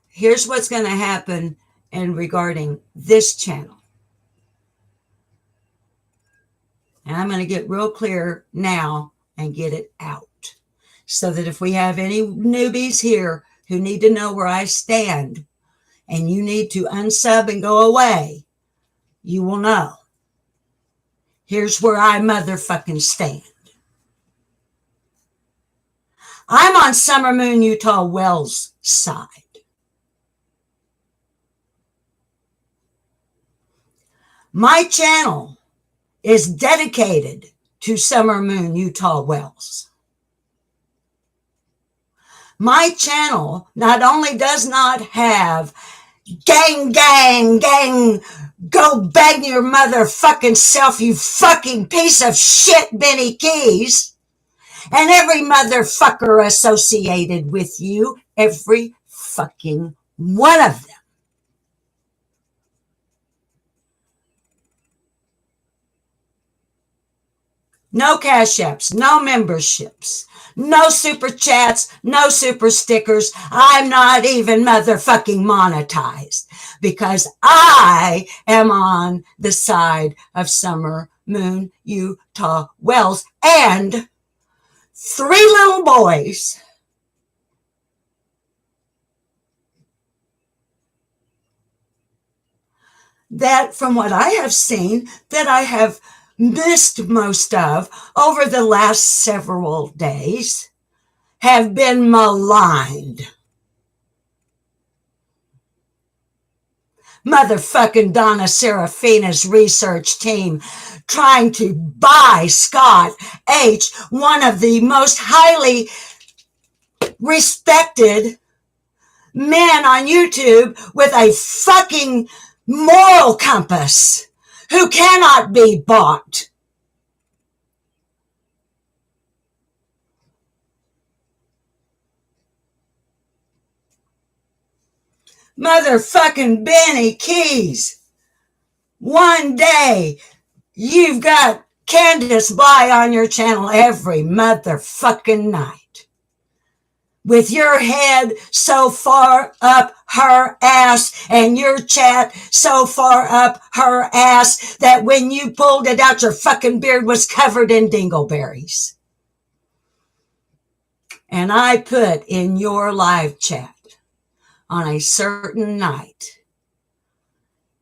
here's what's going to happen in regarding this channel. And I'm going to get real clear now and get it out so that if we have any newbies here who need to know where I stand and you need to unsub and go away, you will know. Here's where I motherfucking stand. I'm on Summer Moon Utah Wells' side. My channel is dedicated to Summer Moon Utah Wells. My channel not only does not have gang, go bang your motherfucking self, you fucking piece of shit, Benny Keys, and every motherfucker associated with you, every fucking one of them. No cash apps, no memberships, no super chats, no super stickers. I'm not even motherfucking monetized because I am on the side of Summer Moon Utah Wells and 3 little boys that, from what I have seen, that I have missed most of over the last several days, have been maligned. Motherfucking Donna Serafina's research team trying to buy Scott H., one of the most highly respected men on YouTube with a fucking moral compass who cannot be bought. Motherfucking Benny Keys. One day, you've got Candace Bly on your channel every motherfucking night, with your head so far up her ass and your chat so far up her ass that when you pulled it out, your fucking beard was covered in dingleberries. And I put in your live chat on a certain night,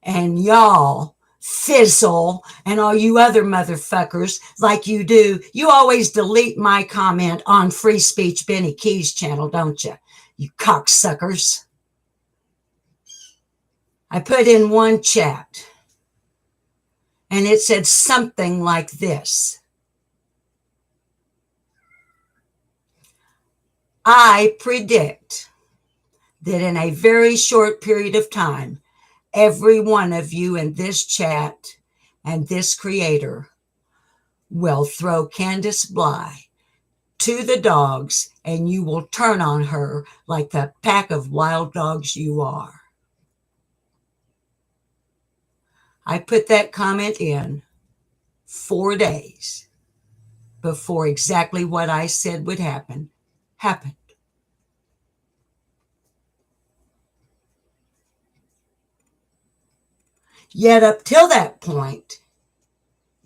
and y'all fizzle, and all you other motherfuckers, like you do, you always delete my comment on Free Speech Benny Keys channel, don't you? You cocksuckers. I put in one chat, and it said something like this: I predict that in a very short period of time, every one of you in this chat and this creator will throw Candace Bly to the dogs, and you will turn on her like the pack of wild dogs you are. I put that comment in 4 days before exactly what I said would happen happened. Yet up till that point,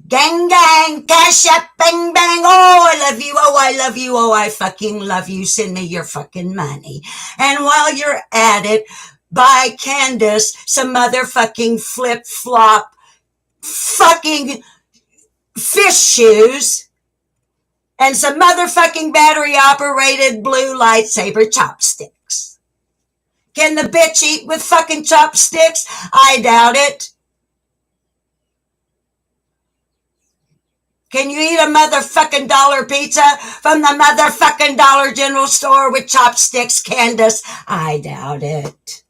gang, gang, cash up, bang, bang, oh, I love you, oh, I love you, oh, I fucking love you, send me your fucking money. And while you're at it, buy Candace some motherfucking flip-flop fucking fish shoes and some motherfucking battery-operated blue lightsaber chopsticks. Can the bitch eat with fucking chopsticks? I doubt it. Can you eat a motherfucking dollar pizza from the motherfucking Dollar General store with chopsticks, Candace? I doubt it.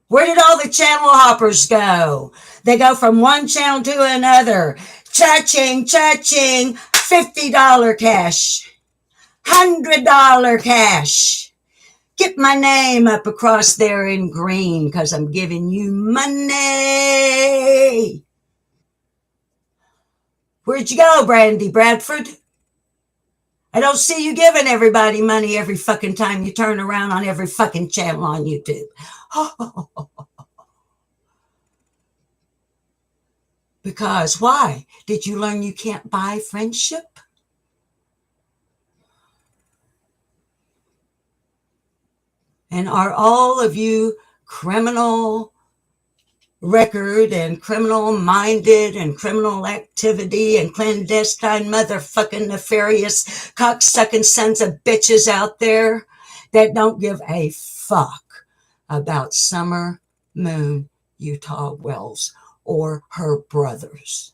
Where did all the channel hoppers go? They go from one channel to another. Cha-ching, cha-ching, $50 cash, $100 cash. Get my name up across there in green because I'm giving you money. Where'd you go, Brandy Bradford? I don't see you giving everybody money every fucking time you turn around on every fucking channel on YouTube. Because why? Did you learn you can't buy friendship? And are all of you criminal record and criminal minded and criminal activity and clandestine motherfucking nefarious cocksucking sons of bitches out there that don't give a fuck about Summer Moon Wtaf Wells or her brothers?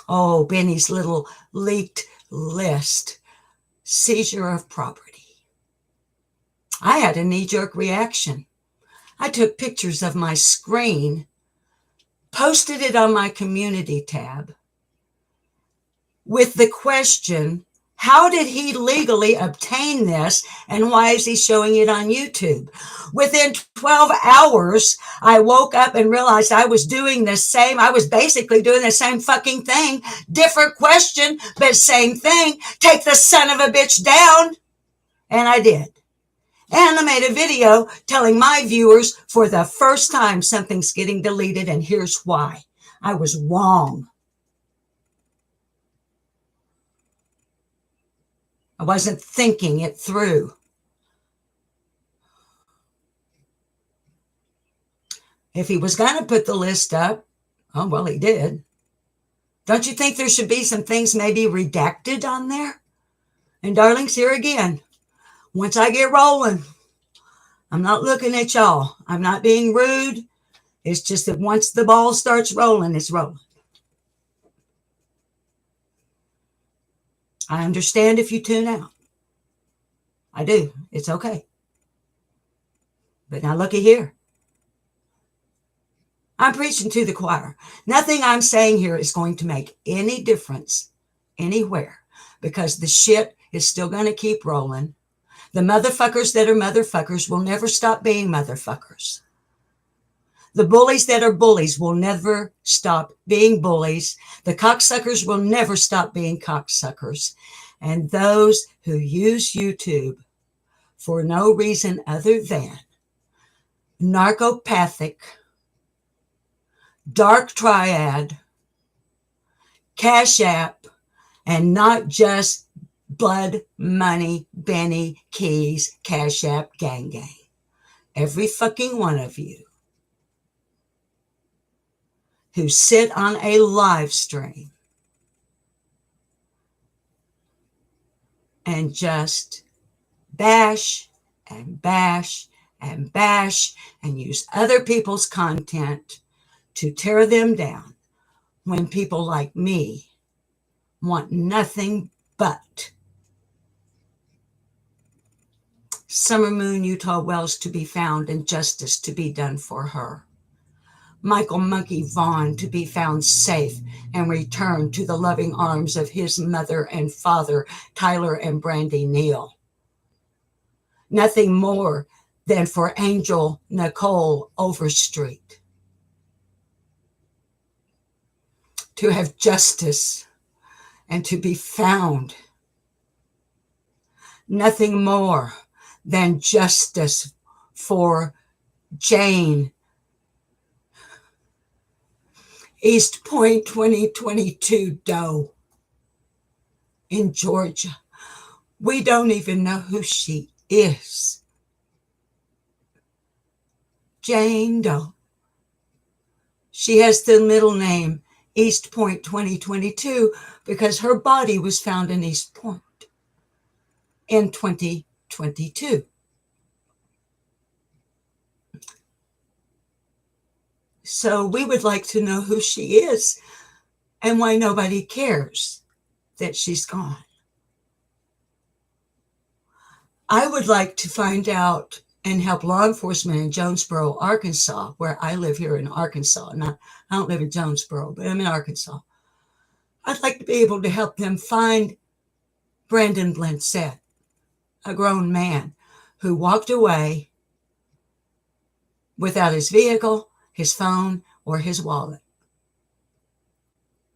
Oh, Benny's little leaked list. Seizure of property. I had a knee-jerk reaction. I took pictures of my screen, posted it on my community tab with the question, how did he legally obtain this and why is he showing it on YouTube? Within 12 hours, I woke up and realized I was doing the same. I was basically doing the same fucking thing. Different question, but same thing. Take the son of a bitch down. And I did. And I made a video telling my viewers for the first time something's getting deleted, and here's why. I was wrong. I wasn't thinking it through. If he was going to put the list up, oh, well, he did. Don't you think there should be some things maybe redacted on there? And darlings, here again. Once I get rolling, I'm not looking at y'all. I'm not being rude. It's just that once the ball starts rolling, it's rolling. I understand if you tune out. I do. It's okay. But now looky here. I'm preaching to the choir. Nothing I'm saying here is going to make any difference anywhere because the shit is still going to keep rolling. The motherfuckers that are motherfuckers will never stop being motherfuckers. The bullies that are bullies will never stop being bullies. The cocksuckers will never stop being cocksuckers. And those who use YouTube for no reason other than narcopathic, dark triad, cash app, and not just blood, money, Benny, keys, cash app, gang. Every fucking one of you who sit on a live stream and just bash and bash and bash and use other people's content to tear them down when people like me want nothing but Summer Moon Utah Wells to be found and justice to be done for her. Michael Monkey Vaughn to be found safe and returned to the loving arms of his mother and father, Tyler and Brandy Neal. Nothing more than for Angel Nicole Overstreet to have justice and to be found. Nothing more than justice for Jane East Point 2022 Doe in Georgia. We don't even know who she is. Jane Doe. She has the middle name East Point 2022 because her body was found in East Point in 2022. So we would like to know who she is and why nobody cares that she's gone. I would like to find out and help law enforcement in Jonesboro, Arkansas, where I live here in Arkansas. I don't live in Jonesboro, but I'm in Arkansas. I'd like to be able to help them find Brandon Blanchett, a grown man who walked away without his vehicle, his phone, or his wallet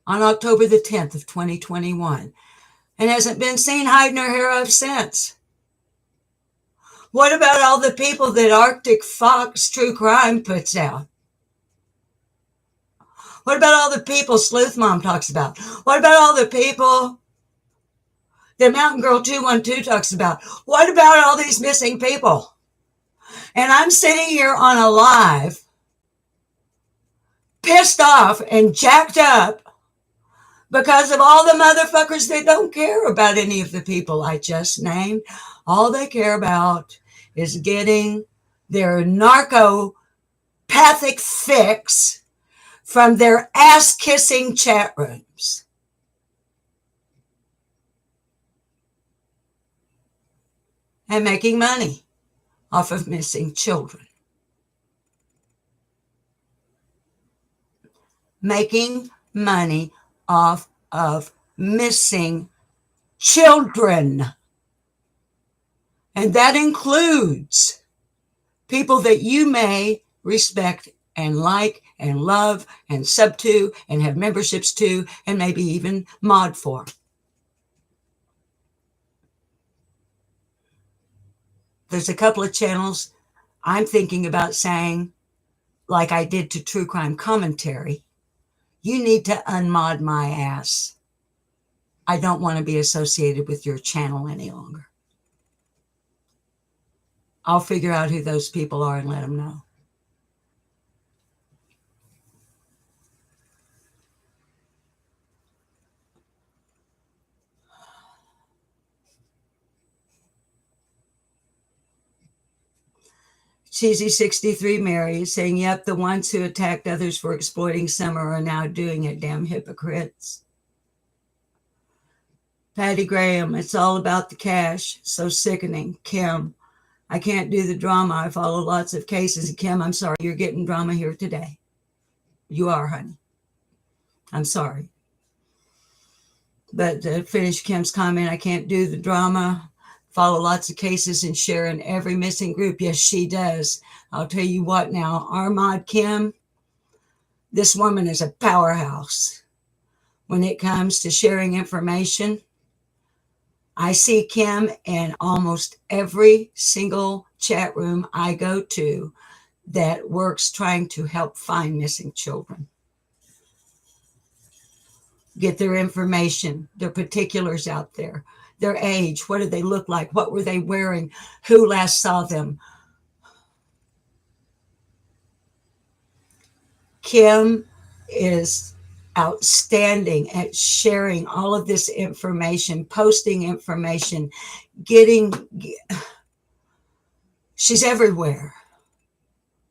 on October the 10th of 2021 and hasn't been seen hide nor hair of since. What about all the people that Arctic Fox True Crime puts out? What about all the people Sleuth Mom talks about? What about all the people that Mountain Girl 212 talks about? What about all these missing people? And I'm sitting here on a live, pissed off and jacked up because of all the motherfuckers that don't care about any of the people I just named. All they care about is getting their narcopathic fix from their ass-kissing chat rooms. And making money off of missing children. Making money off of missing children. And that includes people that you may respect and like and love and sub to and have memberships to and maybe even mod for. There's a couple of channels I'm thinking about saying, like I did to True Crime Commentary, you need to unmod my ass. I don't want to be associated with your channel any longer. I'll figure out who those people are and let them know. Cheesy63 Mary is saying, yep, the ones who attacked others for exploiting Summer are now doing it, damn hypocrites. Patty Graham, it's all about the cash. So sickening. Kim, I can't do the drama. I follow lots of cases. Kim, I'm sorry. You're getting drama here today. You are, honey. I'm sorry. But to finish Kim's comment, I can't do the drama. Follow lots of cases and share in every missing group. Yes, she does. I'll tell you what now. Armand Kim, this woman is a powerhouse when it comes to sharing information. I see Kim in almost every single chat room I go to that works trying to help find missing children. Get their information, their particulars out there, their age, what did they look like, what were they wearing, who last saw them. Kim is outstanding at sharing all of this information, posting information, she's everywhere.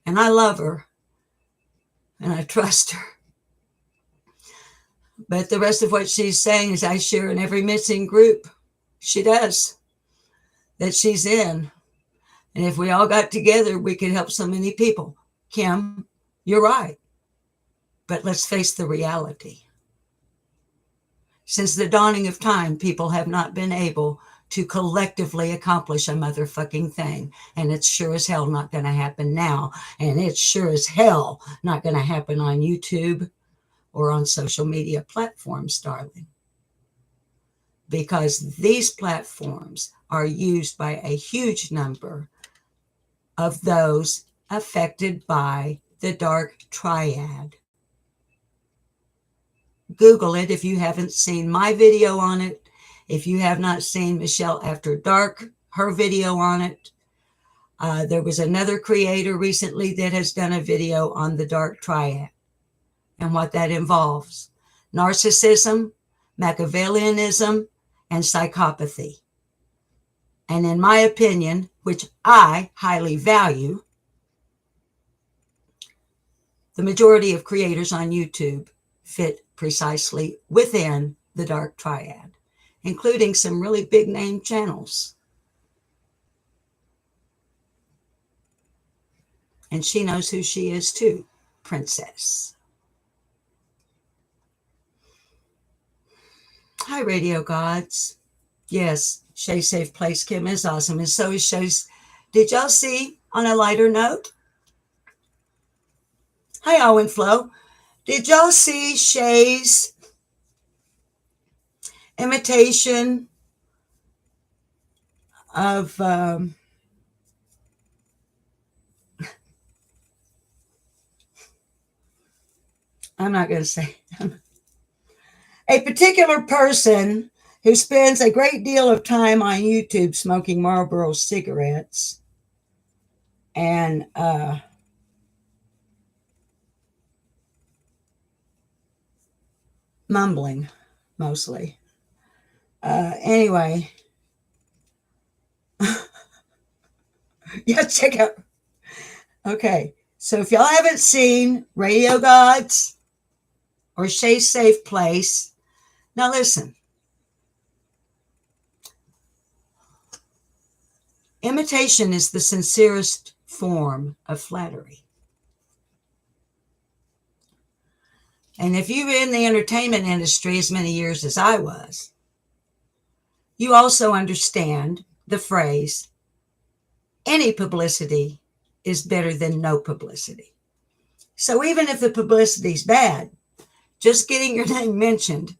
And I love her and I trust her. But the rest of what she's saying is I share in every missing group. She does. That she's in. And if we all got together, we could help so many people. Kim, you're right. But let's face the reality. Since the dawning of time, people have not been able to collectively accomplish a motherfucking thing. And it's sure as hell not going to happen now. And it's sure as hell not going to happen on YouTube or on social media platforms, darling. Because these platforms are used by a huge number of those affected by the dark triad. Google it if you haven't seen my video on it. If you have not seen Michelle After Dark, her video on it. There was another creator recently that has done a video on the dark triad and what that involves. Narcissism, Machiavellianism, and psychopathy. And in my opinion, which I highly value, the majority of creators on YouTube fit precisely within the dark triad, including some really big name channels. And she knows who she is too, Princess. Hi, Radio Gods. Yes, Shay's Safe Place, Kim, is awesome. And so is Shay's. Did y'all see, on a lighter note? Hi, Owen Flo. Did y'all see Shay's imitation of I'm not going to say a particular person who spends a great deal of time on YouTube smoking Marlboro cigarettes and mumbling mostly. Anyway, yeah, check out. Okay, so if y'all haven't seen Radio Gods or Shay's Safe Place, now listen. Imitation is the sincerest form of flattery. And if you were in the entertainment industry as many years as I was, you also understand the phrase, any publicity is better than no publicity. So even if the publicity is bad, just getting your name mentioned,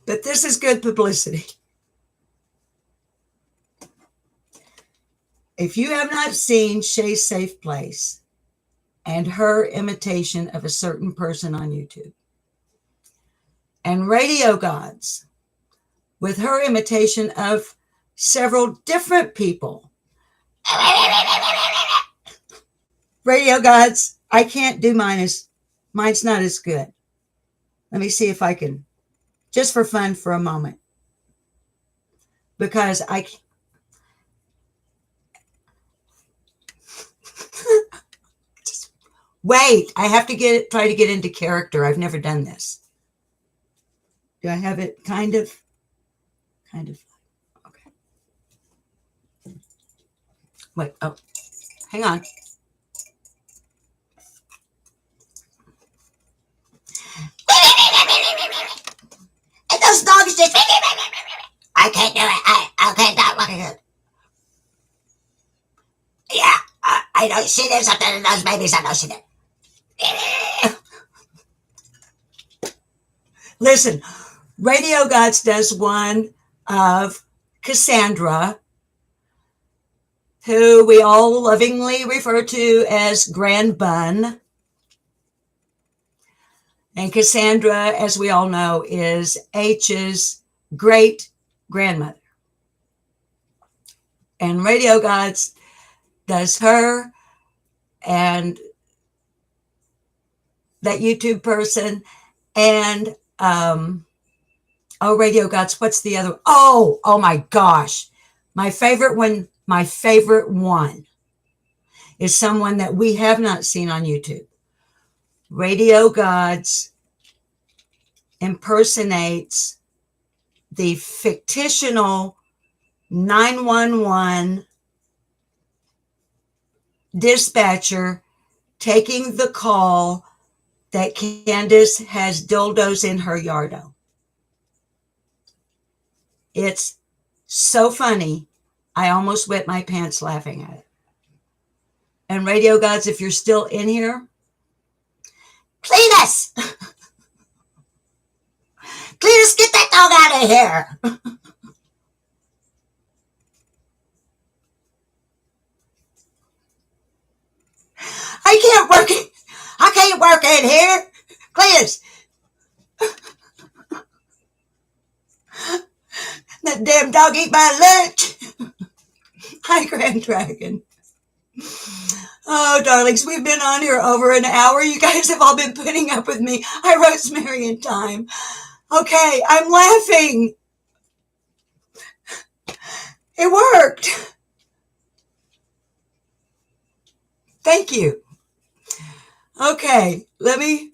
but this is good publicity. If you have not seen Shay's Safe Place and her imitation of a certain person on YouTube, and Radio Gods with her imitation of several different people, Radio Gods, I can't do mine's not as good. Let me see if I can, just for fun for a moment, because Wait, I have to try to get into character. I've never done this. Do I have it kind of? Okay. Wait, oh, hang on. And those dogs just, I can't do it. I cannot look at it. Yeah, I don't see there's something in those babies. I don't see it. Listen, Radio Gods does one of Cassandra, who we all lovingly refer to as Grand Bun. And Cassandra, as we all know, is H's great grandmother. And Radio Gods does her and that YouTube person and Radio Gods, what's the other? Oh my gosh. My favorite one is someone that we have not seen on YouTube. Radio Gods impersonates the fictional 911 dispatcher taking the call that Candace has dildos in her yardo. It's so funny. I almost wet my pants laughing at it. And Radio Gods, if you're still in here, Cletus! Cletus, get that dog out of here! I can't work in here. Cletus. That damn dog eat my lunch. Hi, Grand Dragon. Oh, darlings, we've been on here over an hour. You guys have all been putting up with me. Hi, Rosemary in time. Okay, I'm laughing. It worked. Thank you. Okay, man,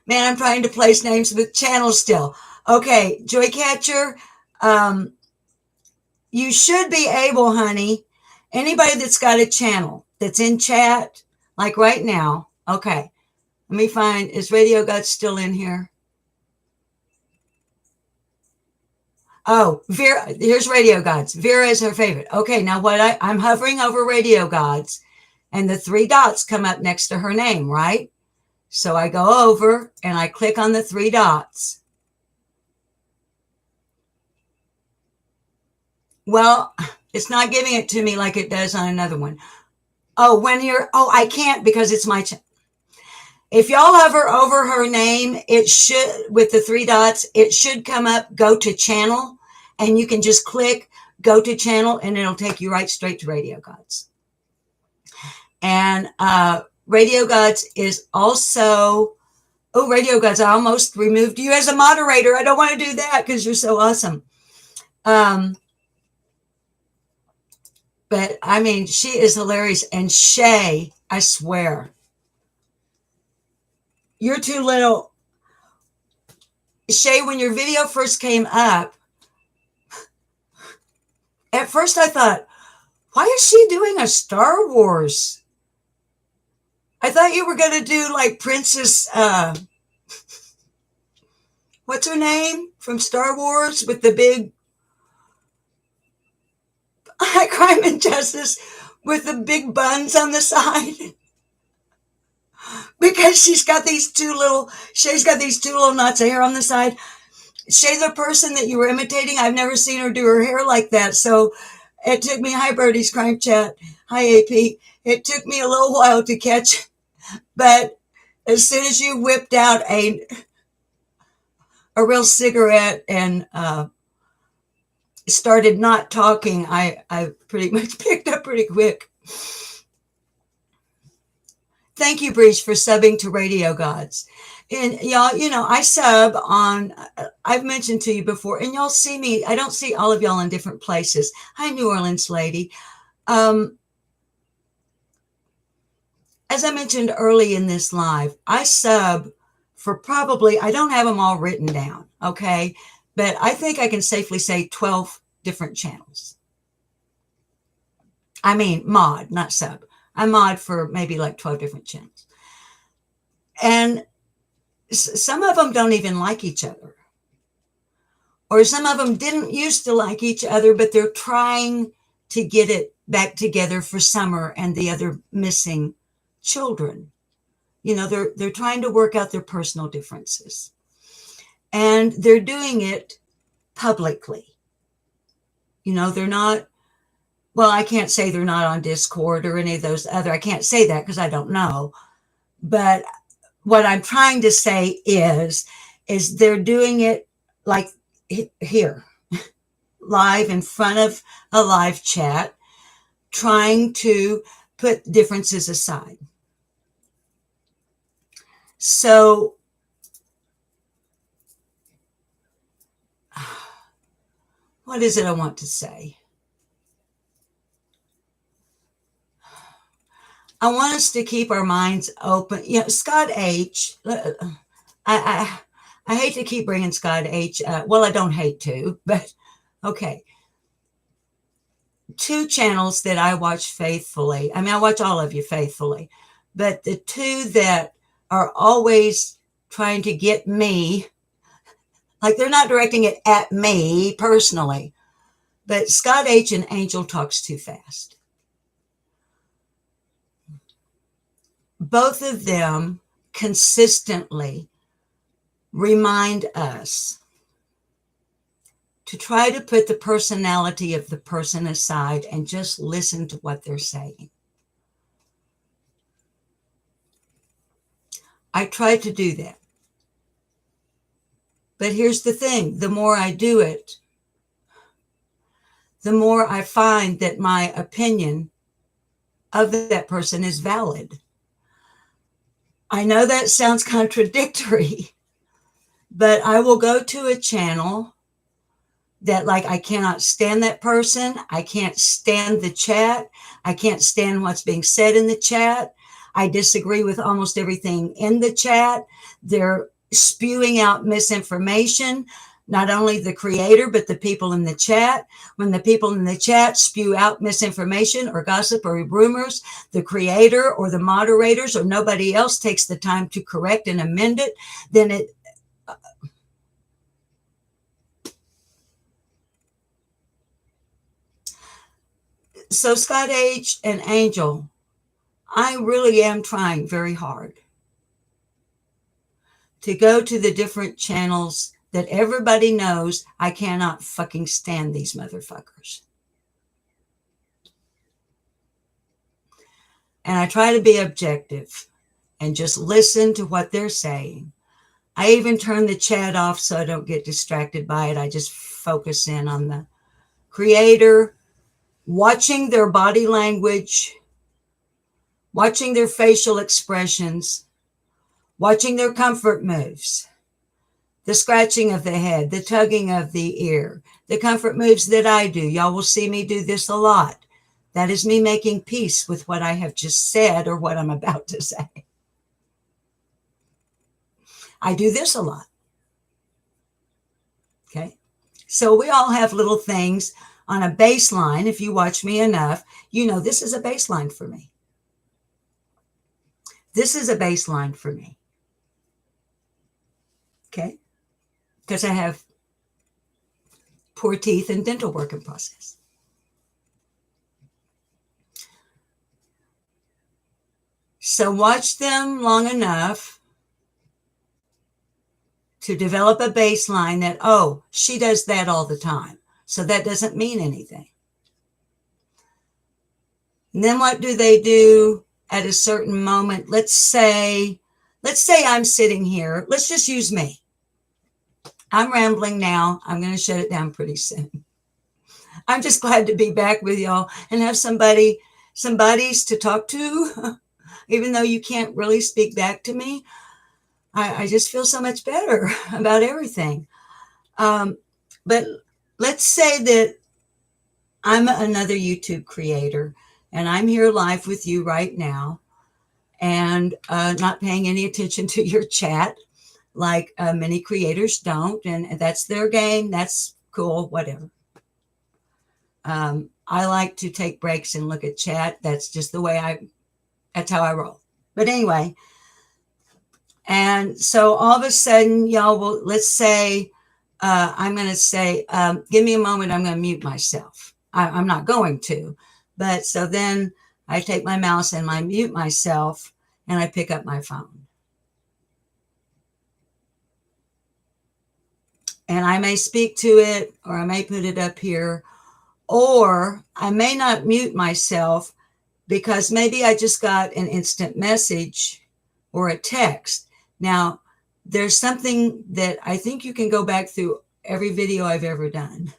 I'm trying to place names with channels still. Okay, Joycatcher, you should be able, honey, anybody that's got a channel that's in chat, like right now. Okay, let me find, is Radio Gods still in here? Oh, Vera, here's Radio Gods. Vera is her favorite. Okay, now I'm hovering over Radio Gods, and the 3 dots come up next to her name, right? So I go over and I click on the 3 dots. Well, it's not giving it to me like it does on another one. Oh, I can't because it's my channel. If y'all hover over her name, it should, with the 3 dots, it should come up, go to channel, and you can just click go to channel and it'll take you right straight to Radio Gods. And Radio Gods is also, Radio Gods, I almost removed you as a moderator. I don't want to do that because you're so awesome. But I mean, she is hilarious. And Shay, I swear, you're too little. Shay, when your video first came up, at first I thought, why is she doing a Star Wars? I thought you were going to do like Princess, what's her name from Star Wars with the big Crime and Justice with the big buns on the side. Because Shay's got these two little knots of hair on the side. Shay, the person that you were imitating, I've never seen her do her hair like that. So it took me, hi Birdie's Crime Chat, hi AP. It took me a little while to catch, but as soon as you whipped out a real cigarette and started not talking, I pretty much picked up pretty quick. Thank you, Breach, for subbing to Radio Gods. And y'all, you know, I sub on, I've mentioned to you before, and y'all see me, I don't see all of y'all in different places. Hi, New Orleans lady. I as I mentioned early in this live, I sub for probably, I don't have them all written down, okay? But I think I can safely say 12 different channels. I mean, mod, not sub. I mod for maybe like 12 different channels. And some of them don't even like each other. Or some of them didn't used to like each other, but they're trying to get it back together for Summer and the other missing children. You know, they're trying to work out their personal differences. And they're doing it publicly. You know, they're not, well, I can't say they're not on Discord or any of those other, I can't say that because I don't know. But what I'm trying to say is they're doing it like here, live in front of a live chat, trying to put differences aside. So what is it I want to say? I want us to keep our minds open. You know, Scott H. I hate to keep bringing Scott H. Well, I don't hate to, but okay. 2 channels that I watch faithfully. I mean, I watch all of you faithfully, but the 2 that are always trying to get me, like they're not directing it at me personally, but Scott H. and Angel Talks Too Fast. Both of them consistently remind us to try to put the personality of the person aside and just listen to what they're saying. I try to do that. But here's the thing, the more I do it, the more I find that my opinion of that person is valid. I know that sounds contradictory, but I will go to a channel that, like, I cannot stand that person. I can't stand the chat. I can't stand what's being said in the chat. I disagree with almost everything in the chat. They're spewing out misinformation, not only the creator, but the people in the chat. When the people in the chat spew out misinformation or gossip or rumors, the creator or the moderators or nobody else takes the time to correct and amend it, then it, so Scott H. and Angel, I really am trying very hard to go to the different channels that everybody knows I cannot fucking stand these motherfuckers. And I try to be objective and just listen to what they're saying. I even turn the chat off so I don't get distracted by it. I just focus in on the creator, watching their body language, watching their facial expressions, watching their comfort moves, the scratching of the head, the tugging of the ear, the comfort moves that I do. Y'all will see me do this a lot. That is me making peace with what I have just said or what I'm about to say. I do this a lot. Okay. So we all have little things on a baseline. If you watch me enough, you know this is a baseline for me. This is a baseline for me. Okay. Because I have poor teeth and dental work in process. So watch them long enough to develop a baseline that, oh, she does that all the time. So that doesn't mean anything. And then what do they do at a certain moment? Let's say I'm sitting here. Let's just use me. I'm rambling now. I'm going to shut it down pretty soon. I'm just glad to be back with y'all and have somebodies to talk to. Even though you can't really speak back to me, I just feel so much better about everything. But let's say that I'm another YouTube creator and I'm here live with you right now. and not paying any attention to your chat like many creators don't. And that's their game. That's cool, whatever. I like to take breaks and look at chat. That's just the way that's how I roll. But anyway, and so all of a sudden, y'all will, let's say, I'm going to say, give me a moment, I'm going to mute myself. I'm not going to, but so then I take my mouse and I mute myself and I pick up my phone. And I may speak to it, or I may put it up here, or I may not mute myself because maybe I just got an instant message or a text. Now, there's something that I think you can go back through every video I've ever done.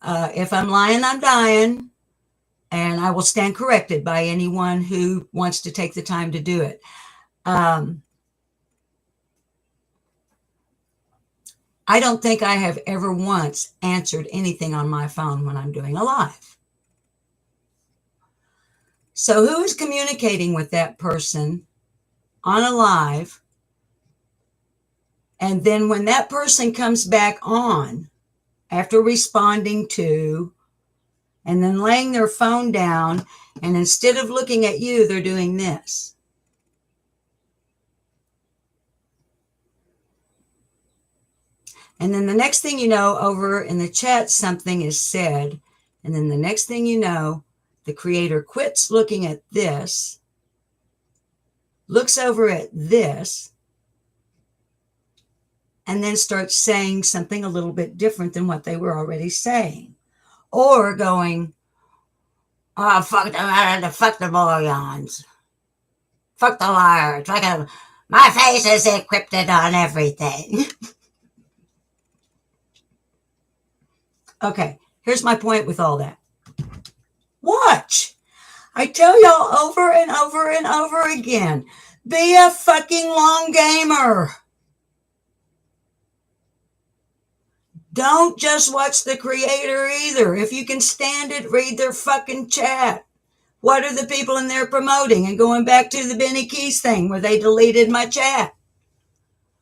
If I'm lying, I'm dying, and I will stand corrected by anyone who wants to take the time to do it. I don't think I have ever once answered anything on my phone when I'm doing a live. So who is communicating with that person on a live? And then when that person comes back on after responding to, and then laying their phone down, and instead of looking at you, they're doing this. And then the next thing you know, over in the chat, something is said. And then the next thing you know, the creator quits looking at this, looks over at this, and then starts saying something a little bit different than what they were already saying. Or going, oh, fuck the morons. Fuck the liars. My face is encrypted on everything. Okay, here's my point with all that. Watch. I tell y'all over and over and over again, be a fucking long gamer. Don't just watch the creator either. If you can stand it, read their fucking chat. What are the people in there promoting? And going back to the Benny Keys thing where they deleted my chat.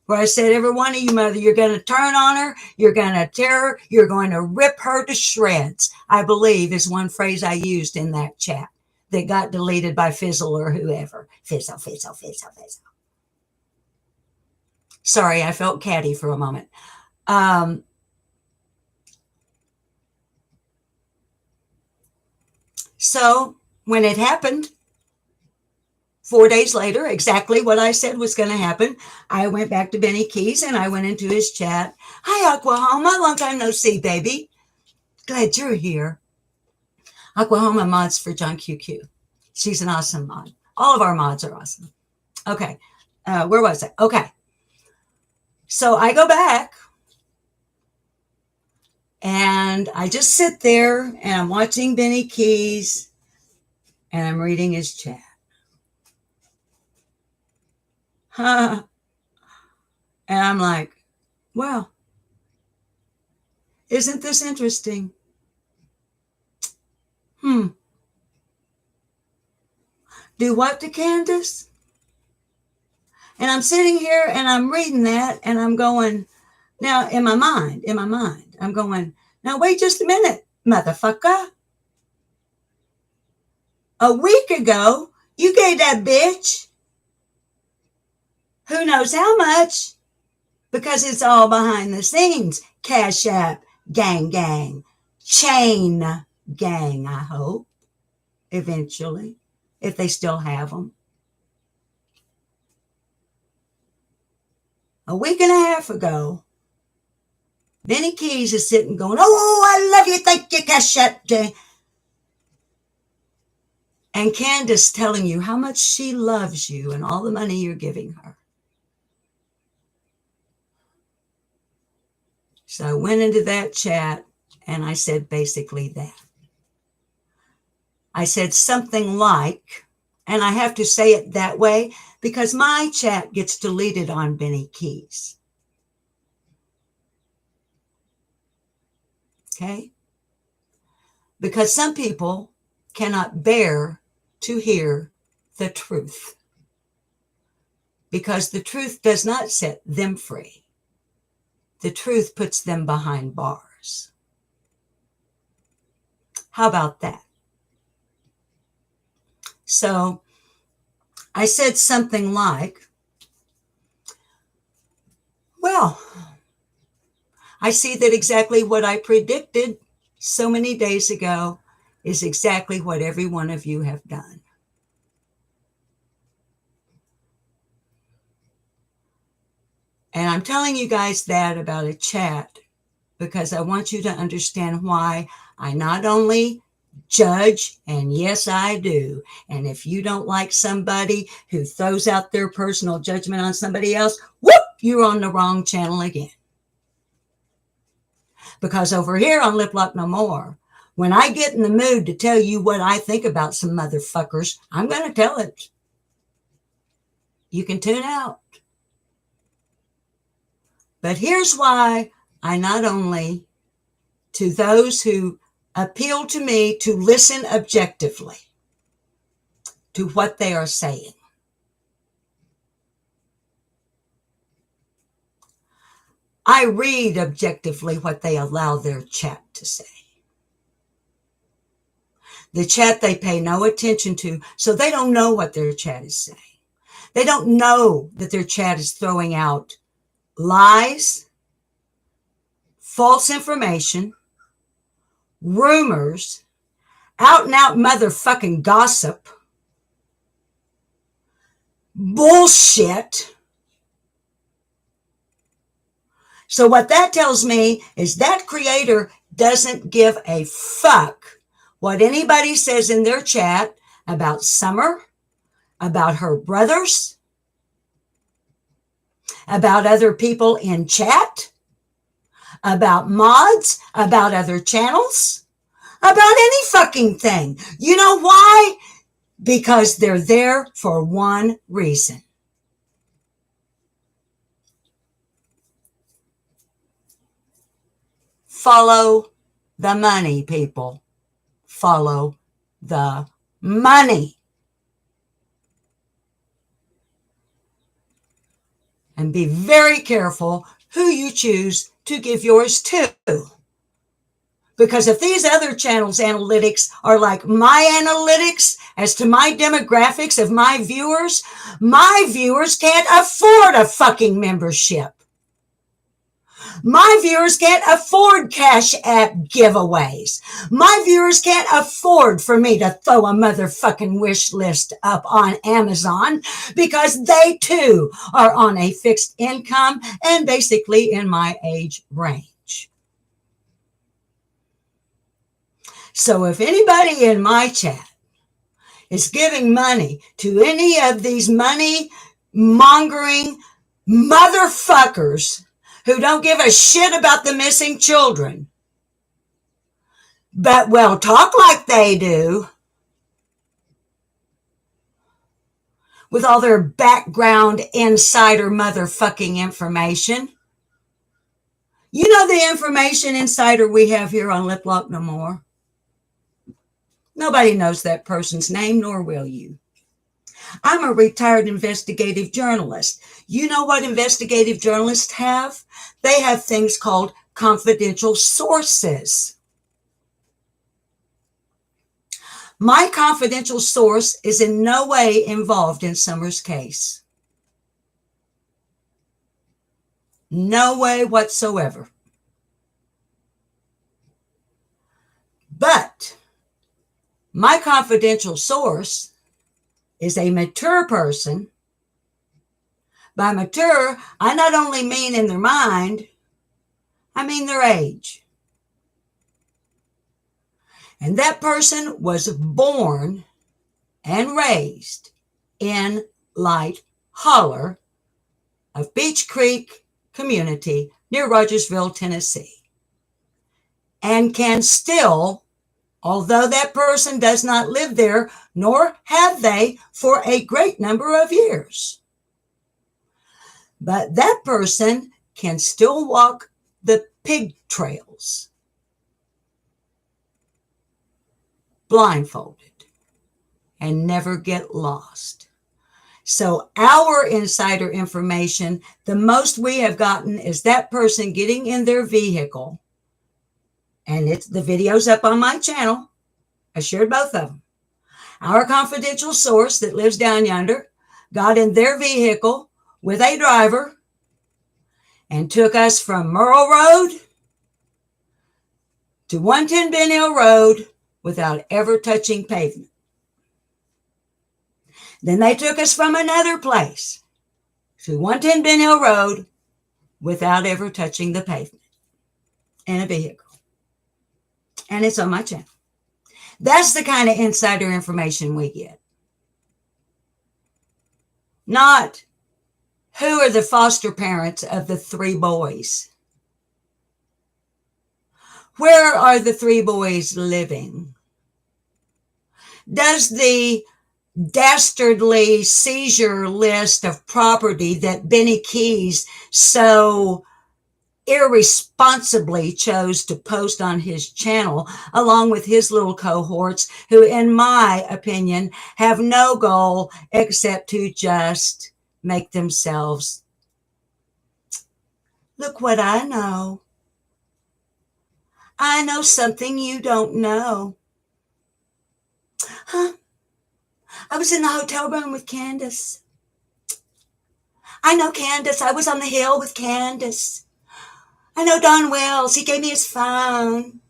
Where I said, every one of you, mother, you're going to turn on her, you're going to tear her, you're going to rip her to shreds, I believe is one phrase I used in that chat that got deleted by Fizzle or whoever. Fizzle. Sorry, I felt catty for a moment. So when it happened, 4 days later, exactly what I said was going to happen, I went back to Benny Keys and I went into his chat. Hi, Oklahoma. Long time no see, baby. Glad you're here. Oklahoma mods for John QQ. She's an awesome mod. All of our mods are awesome. Okay. Where was I? Okay. So I go back and I just sit there and I'm watching Benny Keys and I'm reading his chat. And I'm like, well, isn't this interesting? Do what to Candace? And I'm sitting here and I'm reading that and I'm going, now in my mind, I'm going, now wait just a minute, motherfucker. A week ago, you gave that bitch who knows how much, because it's all behind the scenes. Cash App, gang, chain gang, I hope, eventually, if they still have them. A week and a half ago, Benny Keys is sitting going, oh, I love you, thank you, Cash App. And Candace telling you how much she loves you and all the money you're giving her. So I went into that chat and I said basically that. I said something like, and I have to say it that way because my chat gets deleted on Benny Keys. Okay? Because some people cannot bear to hear the truth. Because the truth does not set them free. The truth puts them behind bars. How about that? So I said something like, well, I see that exactly what I predicted so many days ago is exactly what every one of you have done. And I'm telling you guys that about a chat because I want you to understand why I not only judge, and yes, I do. And if you don't like somebody who throws out their personal judgment on somebody else, whoop, you're on the wrong channel again. Because over here on Lip Lock No More, when I get in the mood to tell you what I think about some motherfuckers, I'm going to tell it. You can tune out. But here's why I not only, to those who appeal to me to listen objectively to what they are saying. I read objectively what they allow their chat to say. The chat they pay no attention to, so they don't know what their chat is saying. They don't know that their chat is throwing out lies, false information, rumors, out and out motherfucking gossip, bullshit. So what that tells me is that creator doesn't give a fuck what anybody says in their chat about Summer, about her brothers, about other people in chat, about mods, about other channels, about any fucking thing. You know why? Because they're there for one reason. Follow the money, people. Follow the money. And be very careful who you choose to give yours to. Because if these other channels' analytics are like my analytics as to my demographics of my viewers can't afford a fucking membership. My viewers can't afford Cash App giveaways. My viewers can't afford for me to throw a motherfucking wish list up on Amazon because they too are on a fixed income and basically in my age range. So if anybody in my chat is giving money to any of these money mongering motherfuckers who don't give a shit about the missing children, but will talk like they do with all their background insider motherfucking information. You know the information insider we have here on Lip Lock No More? Nobody knows that person's name, nor will you. I'm a retired investigative journalist. You know what investigative journalists have? They have things called confidential sources. My confidential source is in no way involved in Summer's case. No way whatsoever. But my confidential source is a mature person. By mature, I not only mean in their mind, I mean their age. And that person was born and raised in Light Holler of Beach Creek community near Rogersville, Tennessee. And can still, although that person does not live there, nor have they for a great number of years. But that person can still walk the pig trails blindfolded and never get lost. So our insider information, the most we have gotten is that person getting in their vehicle, and the video's up on my channel. I shared both of them. Our confidential source that lives down yonder got in their vehicle with a driver and took us from Merle Road to 110 Ben Hill Road without ever touching pavement. Then they took us from another place to 110 Ben Hill Road without ever touching the pavement in a vehicle. And it's on my channel. That's the kind of insider information we get. Not who are the foster parents of the 3 boys. Where are the 3 boys living? Does the dastardly seizure list of property that Benny Keys so irresponsibly chose to post on his channel, along with his little cohorts, who, in my opinion, have no goal except to just make themselves, look what I know. I know something you don't know. Huh? I was in the hotel room with Candace. I know Candace. I was on the hill with Candace. I know Don Wells. He gave me his phone.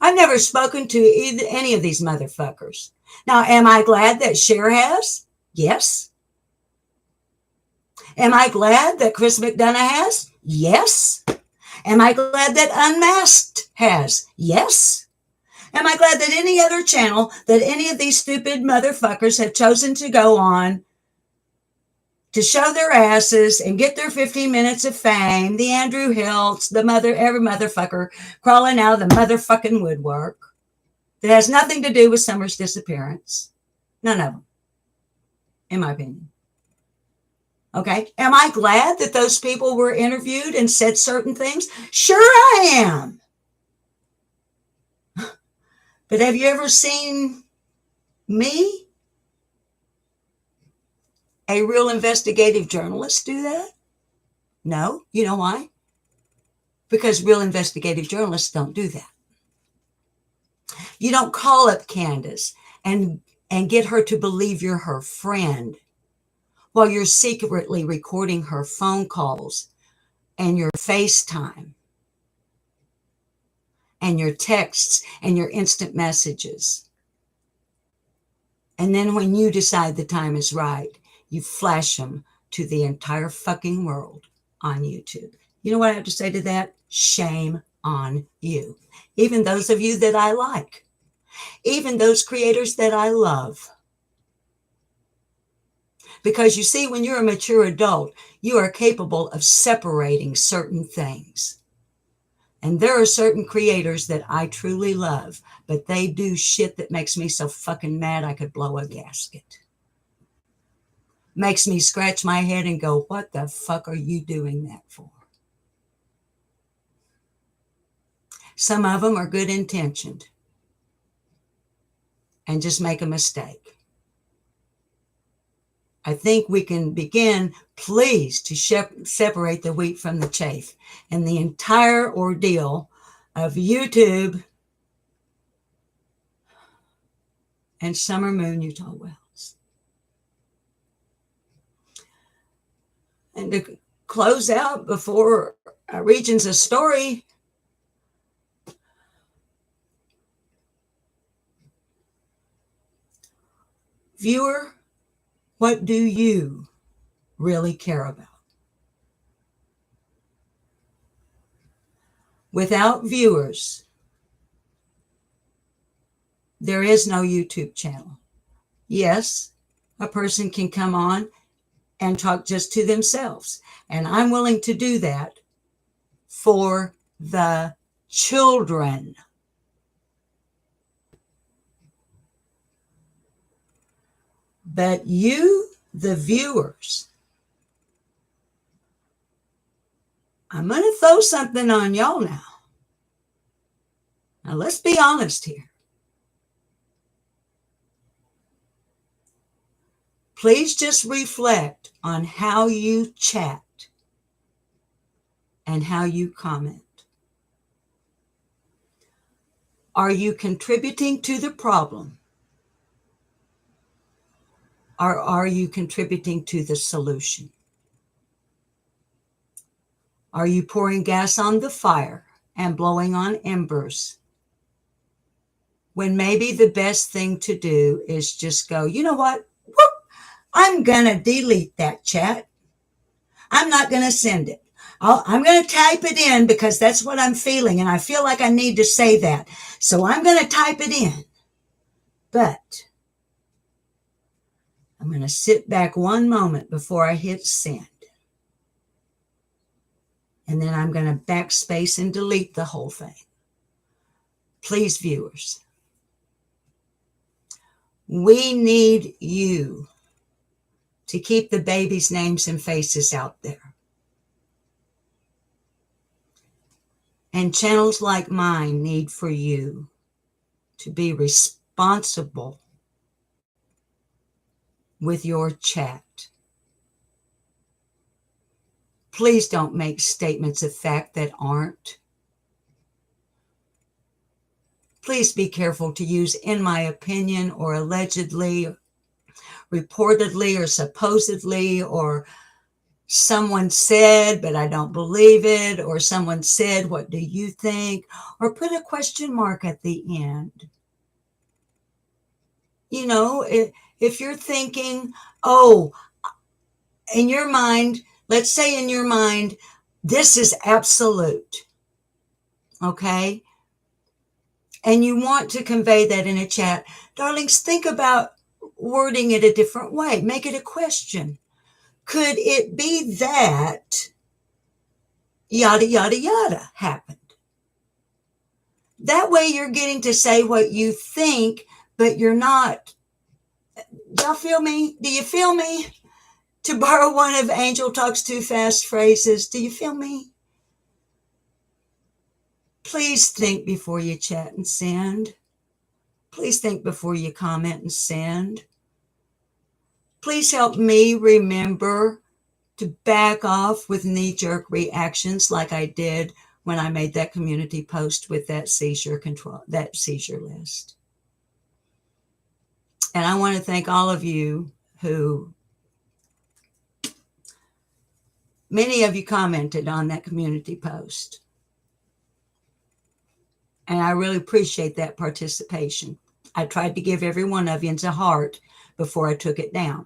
I've never spoken to any of these motherfuckers. Now, am I glad that Cher has? Yes. Am I glad that Chris McDonough has? Yes. Am I glad that Unmasked has? Yes. Am I glad that any other channel that any of these stupid motherfuckers have chosen to go on to show their asses and get their 15 minutes of fame, the Andrew Hilts, every motherfucker crawling out of the motherfucking woodwork that has nothing to do with Summer's disappearance? None of them, in my opinion. Okay. Am I glad that those people were interviewed and said certain things? Sure I am. But have you ever seen me, a real investigative journalist, do that? No. You know why? Because real investigative journalists don't do that. You don't call up Candace and get her to believe you're her friend while you're secretly recording her phone calls and your FaceTime and your texts and your instant messages. And then when you decide the time is right, you flash them to the entire fucking world on YouTube. You know what I have to say to that? Shame on you. Even those of you that I like. Even those creators that I love. Because you see, when you're a mature adult, you are capable of separating certain things. And there are certain creators that I truly love, but they do shit that makes me so fucking mad I could blow a gasket. Makes me scratch my head and go, what the fuck are you doing that for? Some of them are good intentioned and just make a mistake. I think we can begin, please, to separate the wheat from the chaff. And the entire ordeal of YouTube and Summer Moon Utah Wells. And to close out before Regions a story, viewer, what do you really care about? Without viewers, there is no YouTube channel. Yes, a person can come on and talk just to themselves. And I'm willing to do that for the children. But you, the viewers, I'm going to throw something on y'all now. Now, let's be honest here. Please just reflect on how you chat and how you comment. Are you contributing to the problem? Or are you contributing to the solution? Are you pouring gas on the fire and blowing on embers when maybe the best thing to do is just go, you know what? Whoop, I'm going to delete that chat. I'm not going to send it. I'm going to type it in because that's what I'm feeling, and I feel like I need to say that. So I'm going to type it in. But I'm going to sit back one moment before I hit send. And then I'm going to backspace and delete the whole thing. Please, viewers, we need you to keep the babies' names and faces out there. And channels like mine need for you to be responsible with your chat. Please don't make statements of fact that aren't. Please be careful to use in my opinion or allegedly, reportedly or supposedly, or someone said, but I don't believe it, or someone said, what do you think? Or put a question mark at the end. You know, if you're thinking, oh, in your mind, let's say in your mind, this is absolute, okay? And you want to convey that in a chat, darlings, think about wording it a different way. Make it a question. Could it be that yada, yada, yada happened? That way you're getting to say what you think, but you're not. Y'all feel me? Do you feel me? To borrow one of Angel Talks Too Fast phrases, do you feel me? Please think before you chat and send. Please think before you comment and send. Please help me remember to back off with knee-jerk reactions like I did when I made that community post with that seizure control, that seizure list. And I want to thank all of you who, many of you commented on that community post. And I really appreciate that participation. I tried to give every one of you a heart before I took it down,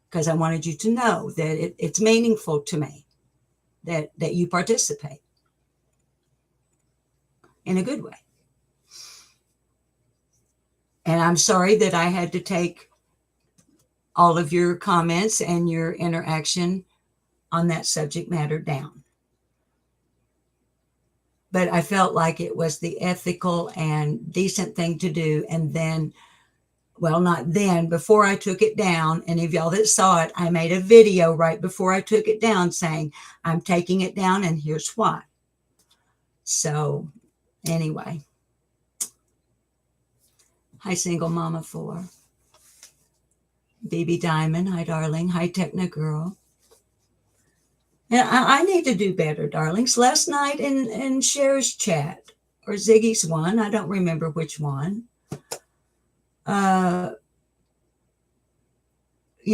because I wanted you to know that it's meaningful to me that you participate in a good way. And I'm sorry that I had to take all of your comments and your interaction on that subject matter down. But I felt like it was the ethical and decent thing to do. And then, well, not then, before I took it down, any of y'all that saw it, I made a video right before I took it down saying, I'm taking it down and here's why. So anyway. Hi, Single Mama 4. BB Diamond. Hi, darling. Hi, Techna Girl. And I need to do better, darlings. Last night in Cher's chat, or Ziggy's one, I don't remember which one. You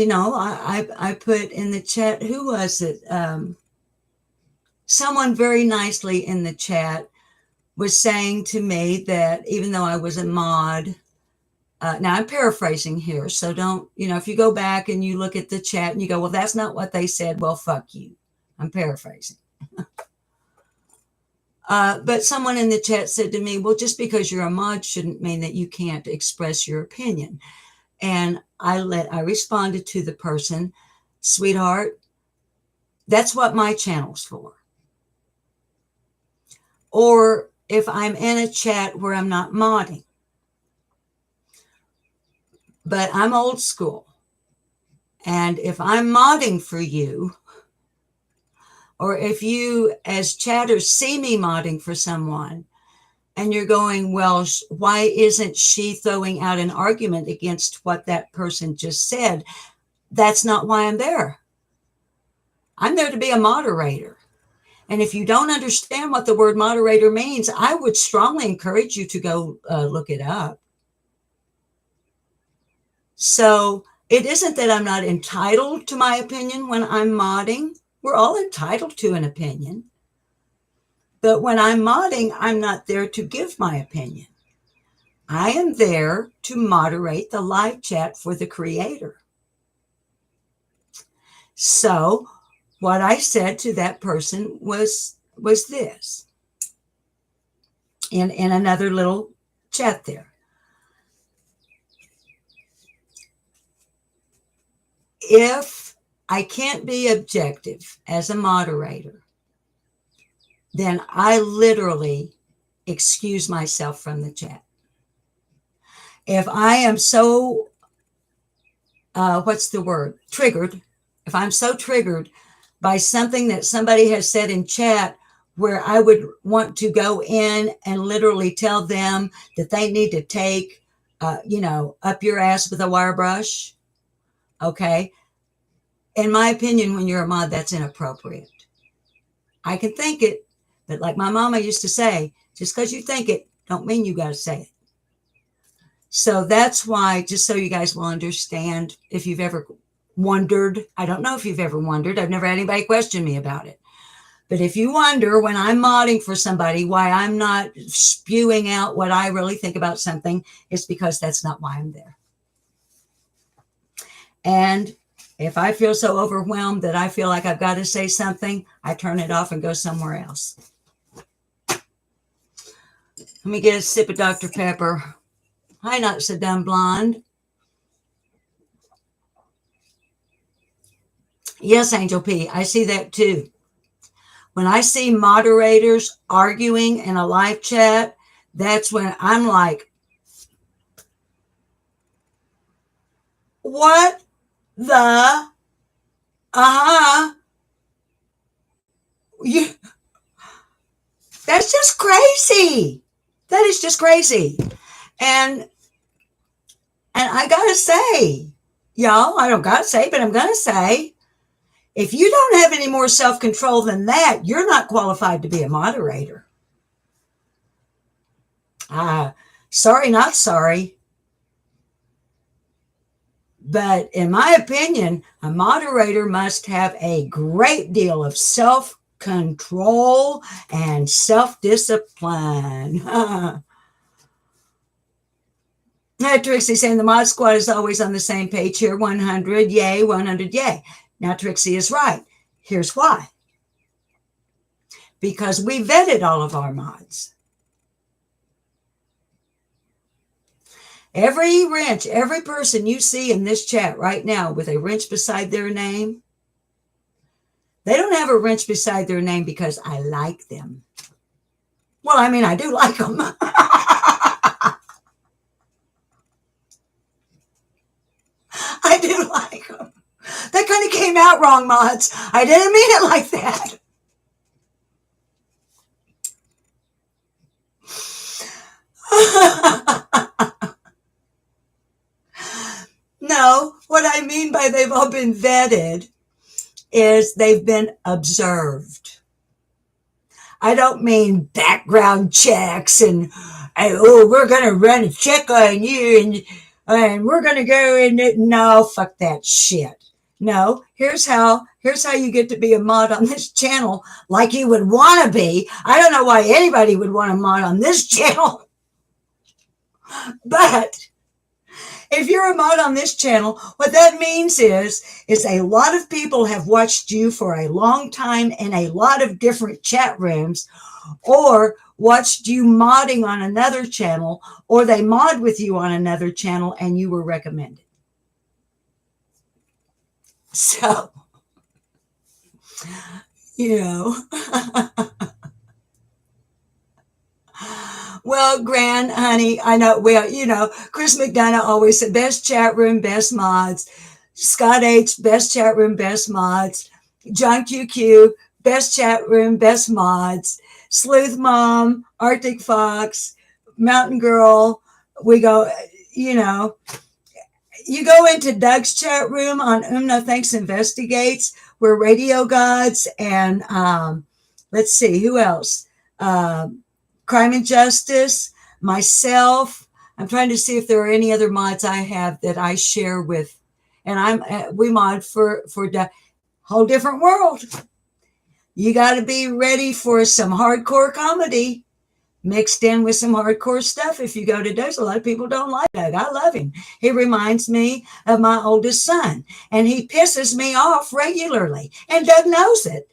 know, I put in the chat, who was it? Someone very nicely in the chat was saying to me that even though I was a mod, now I'm paraphrasing here, so don't, you know, if you go back and you look at the chat and you go, well, that's not what they said, well, fuck you. I'm paraphrasing. But someone in the chat said to me, well, just because you're a mod shouldn't mean that you can't express your opinion. And I responded to the person, sweetheart, that's what my channel's for. Or if I'm in a chat where I'm not modding, but I'm old school. And if I'm modding for you, or if you as chatters see me modding for someone and you're going, well, why isn't she throwing out an argument against what that person just said? that's not why I'm there. I'm there to be a moderator. And if you don't understand what the word moderator means, I would strongly encourage you to go look it up. So it isn't that I'm not entitled to my opinion when I'm modding. We're all entitled to an opinion. But when I'm modding, I'm not there to give my opinion. I am there to moderate the live chat for the creator. So what I said to that person was this in another little chat there. If I can't be objective as a moderator, then I literally excuse myself from the chat. If I am so, triggered, if I'm so triggered by something that somebody has said in chat where I would want to go in and literally tell them that they need to take, up your ass with a wire brush, okay? In my opinion, when you're a mod, that's inappropriate. I can think it, but like my mama used to say, just because you think it, don't mean you got to say it. So that's why, just so you guys will understand, if you've ever wondered, I don't know if you've ever wondered, I've never had anybody question me about it. But if you wonder when I'm modding for somebody why I'm not spewing out what I really think about something, it's because that's not why I'm there. And if I feel so overwhelmed that I feel like I've got to say something, I turn it off and go somewhere else. Let me get a sip of Dr. Pepper. Hi, not so dumb blonde. Yes, Angel P, I see that too. When I see moderators arguing in a live chat, that's when I'm like, what the, that's just crazy. That is just crazy. And I gotta say, y'all, I don't gotta say, but I'm gonna say, if you don't have any more self-control than that, you're not qualified to be a moderator. Sorry, not sorry. But in my opinion, a moderator must have a great deal of self-control and self-discipline. Trixie saying the mod squad is always on the same page here. 100, yay, 100, yay. Now, Trixie is right. Here's why. Because we vetted all of our mods. Every wrench, every person you see in this chat right now with a wrench beside their name, they don't have a wrench beside their name because I like them. Well, I mean, I do like them. I do like them. That kind of came out wrong, mods. I didn't mean it like that. No, what I mean by they've all been vetted is they've been observed. I don't mean background checks and we're going to run a check on you and we're going to go in it. No, fuck that shit. No, here's how you get to be a mod on this channel like you would want to be. I don't know why anybody would want to mod on this channel. But if you're a mod on this channel, what that means is a lot of people have watched you for a long time in a lot of different chat rooms, or watched you modding on another channel, or they mod with you on another channel and you were recommended. So, Well, Gran, honey, I know, Chris McDonough always said, best chat room, best mods. Scott H, best chat room, best mods. John QQ, best chat room, best mods. Sleuth Mom, Arctic Fox, Mountain Girl. We go, You go into Doug's chat room on No Thanks Investigates. We're Radio Gods and let's see, who else? Crime and Justice, myself. I'm trying to see if there are any other mods I have that I share with. And we mod for a whole different world. You got to be ready for some hardcore comedy mixed in with some hardcore stuff. If you go to Doug, a lot of people don't like Doug. I love him. He reminds me of my oldest son, and he pisses me off regularly. And Doug knows it.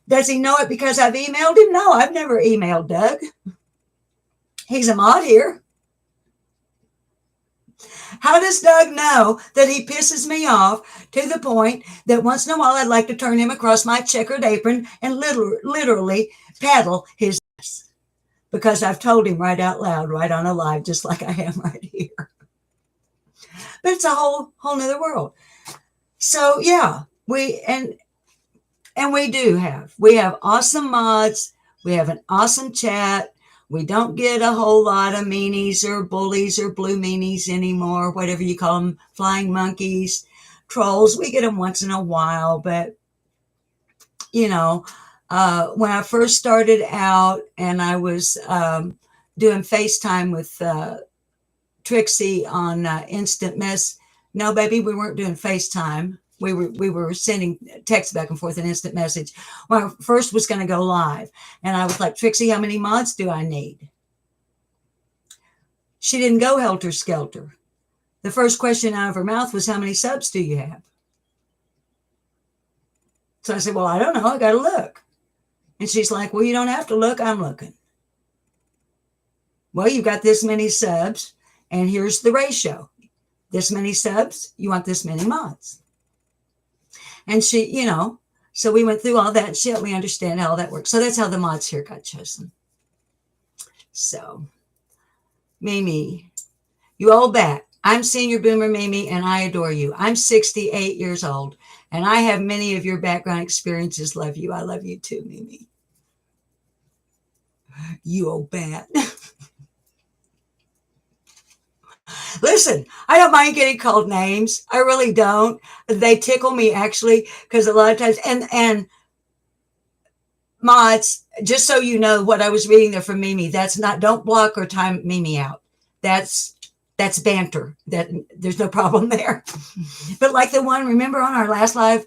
Does he know it because I've emailed him? No, I've never emailed Doug. He's a mod here. How does Doug know that he pisses me off to the point that once in a while I'd like to turn him across my checkered apron and literally paddle his ass? Because I've told him right out loud, right on a live, just like I am right here. But it's a whole nother world. So yeah, we have awesome mods. We have an awesome chat. We don't get a whole lot of meanies or bullies or blue meanies anymore, whatever you call them, flying monkeys, trolls. We get them once in a while, but you know, when I first started out and I was doing FaceTime with Trixie on Instant Mess. No, baby, we weren't doing FaceTime. We were sending text back and forth an instant message. When I first was going to go live, and I was like, Trixie, how many mods do I need? She didn't go helter skelter. The first question out of her mouth was, how many subs do you have? So I said, well, I don't know. I got to look. And she's like, well, you don't have to look. I'm looking. Well, you got this many subs, and here's the ratio. This many subs, you want this many mods. And she, you know, so we went through all that and she helped me understand how all that works. So that's how the mods here got chosen. So, Mimi, you old bat. I'm Senior Boomer Mimi, and I adore you. I'm 68 years old, and I have many of your background experiences. Love you. I love you too, Mimi. You old bat. Listen, I don't mind getting called names. I really don't. They tickle me actually, because a lot of times, and mods, just so you know what I was reading there from Mimi, that's not, don't block or time Mimi out. That's banter. That there's no problem there. But like the one, remember on our last live,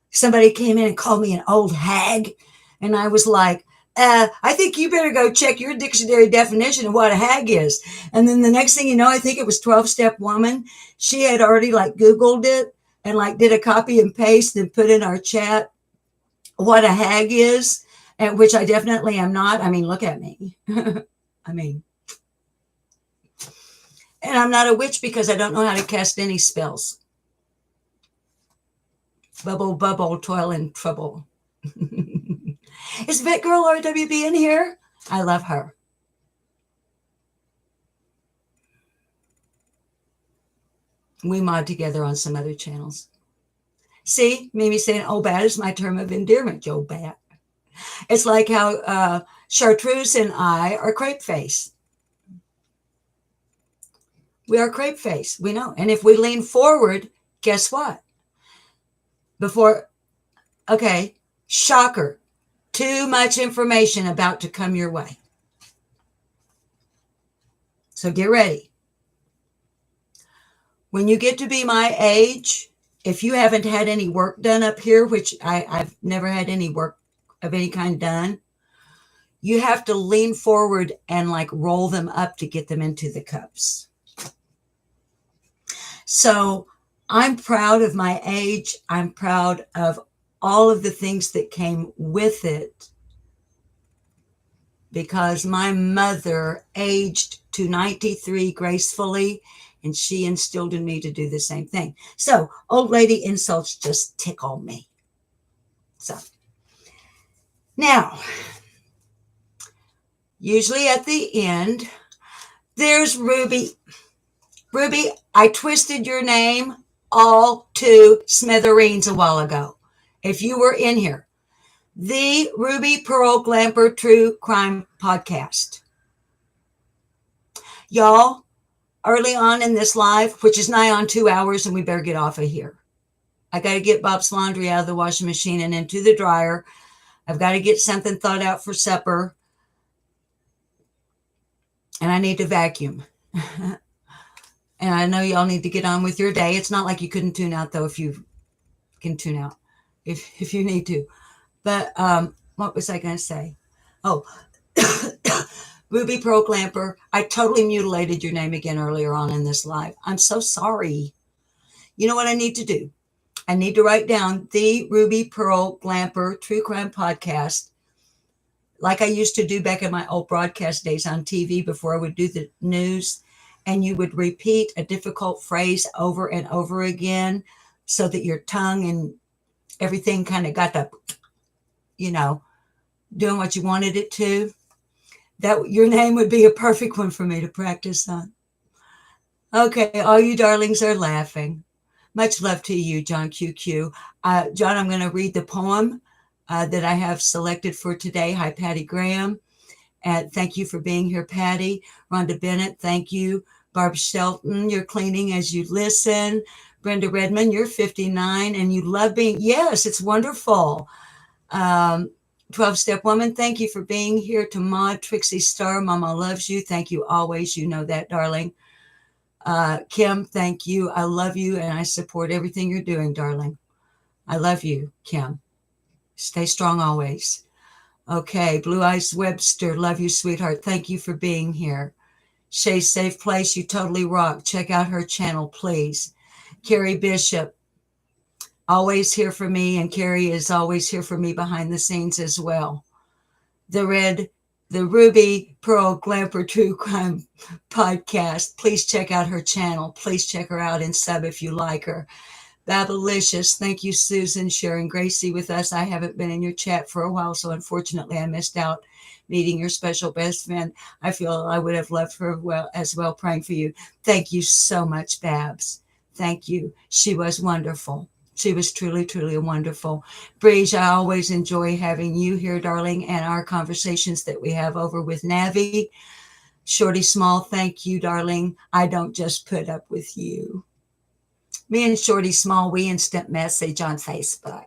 somebody came in and called me an old hag. And I was like, I think you better go check your dictionary definition of what a hag is. And then the next thing you know, I think it was 12-step woman. She had already like Googled it and like did a copy and paste and put in our chat what a hag is, and which I definitely am not. I mean, look at me. I mean, and I'm not a witch because I don't know how to cast any spells. Bubble, bubble, toil and trouble. Is Vet Girl RWB in here? I love her. We mod together on some other channels. See, Mimi saying, oh, bat is my term of endearment, Joe Bat. It's like how Chartreuse and I are crepe face. We are crepe face. We know. And if we lean forward, guess what? Okay, shocker. Too much information about to come your way. So get ready. When you get to be my age, if you haven't had any work done up here, which I've never had any work of any kind done, you have to lean forward and like roll them up to get them into the cups. So I'm proud of my age. I'm proud of all of the things that came with it, because my mother aged to 93 gracefully, and she instilled in me to do the same thing. So old lady insults just tickle me. So now, usually at the end, there's Ruby. Ruby, I twisted your name all to smithereens a while ago. If you were in here, the Ruby Pearl Glamper True Crime Podcast. Y'all early on in this live, which is nigh on 2 hours, and we better get off of here. I got to get Bob's laundry out of the washing machine and into the dryer. I've got to get something thought out for supper. And I need to vacuum. And I know y'all need to get on with your day. It's not like you couldn't tune out, though, if you can tune out, if you need to. But what was I going to say? Oh, Ruby Pearl Glamper, I totally mutilated your name again earlier on in this live. I'm so sorry. You know what I need to do? I need to write down the Ruby Pearl Glamper True Crime Podcast, like I used to do back in my old broadcast days on TV before I would do the news. And you would repeat a difficult phrase over and over again so that your tongue and everything kind of got the, doing what you wanted it to. That your name would be a perfect one for me to practice on. Okay, all you darlings are laughing. Much love to you, John QQ. John, I'm going to read the poem that I have selected for today. Hi, Patty Graham. Thank you for being here, Patty. Rhonda Bennett, thank you. Barb Shelton, you're cleaning as you listen. Brenda Redmond, you're 59 and you love being, yes, it's wonderful. 12-Step Woman, thank you for being here. To Maud, Trixie Star, Mama loves you. Thank you always. You know that, darling. Kim, thank you. I love you and I support everything you're doing, darling. I love you, Kim. Stay strong always. Okay, Blue Eyes Webster, love you, sweetheart. Thank you for being here. Shay's Safe Place, you totally rock. Check out her channel, please. Carrie Bishop, always here for me, and Carrie is always here for me behind the scenes as well. The Ruby Pearl Glamper True Crime Podcast, please check out her channel. Please check her out and sub if you like her. Babylicious, thank you, Susan, sharing Gracie with us. I haven't been in your chat for a while, so unfortunately I missed out meeting your special best friend. I feel I would have loved her as well, praying for you. Thank you so much, Babs. Thank you. She was wonderful. She was truly, truly wonderful. Breege, I always enjoy having you here, darling, and our conversations that we have over with Navi. Shorty Small, thank you, darling. I don't just put up with you. Me and Shorty Small, we instant message on Facebook.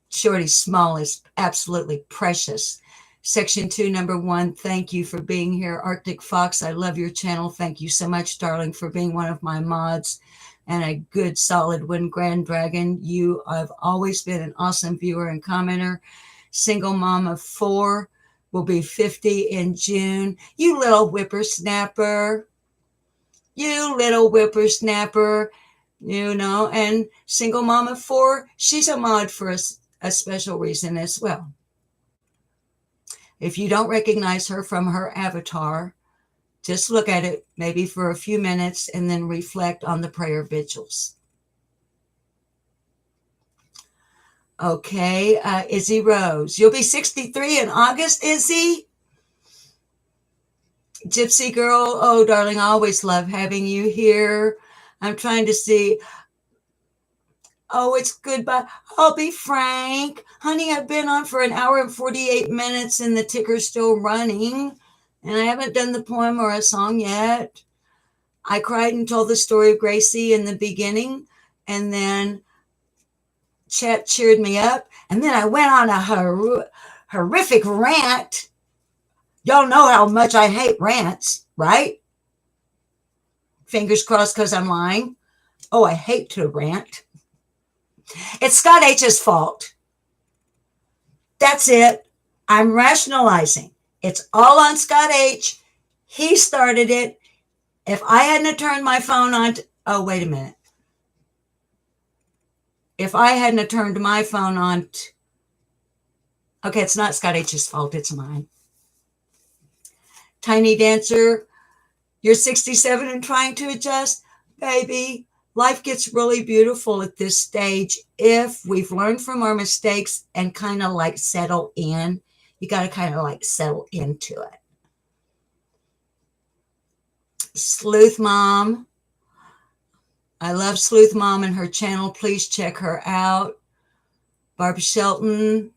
Shorty Small is absolutely precious. Section 2, number 1, thank you for being here. Arctic Fox, I love your channel. Thank you so much, darling, for being one of my mods and a good, solid one. Grand Dragon, you have always been an awesome viewer and commenter. Single mom of 4, will be 50 in June. You little whippersnapper. You little whippersnapper, and single mom of 4, she's a mod for a special reason as well. If you don't recognize her from her avatar, just look at it maybe for a few minutes and then reflect on the prayer vigils. Okay, Izzy Rose, you'll be 63 in August, Izzy? Gypsy Girl, oh, darling, I always love having you here. I'm trying to see. Oh, it's goodbye. I'll be frank. Honey, I've been on for 1 hour and 48 minutes and the ticker's still running. And I haven't done the poem or a song yet. I cried and told the story of Gracie in the beginning. And then chat cheered me up. And then I went on a horrific rant. Y'all know how much I hate rants, right? Fingers crossed because I'm lying. Oh, I hate to rant. It's Scott H's fault. That's it. I'm rationalizing. It's all on Scott H. He started it. If I hadn't turned my phone on, oh, wait a minute. If I hadn't turned my phone on, okay, it's not Scott H's fault. It's mine. Tiny Dancer, you're 67 and trying to adjust. Baby, life gets really beautiful at this stage if we've learned from our mistakes and kind of like settle in. You got to kind of like settle into it. Sleuth Mom. I love Sleuth Mom and her channel. Please check her out. Barb Shelton.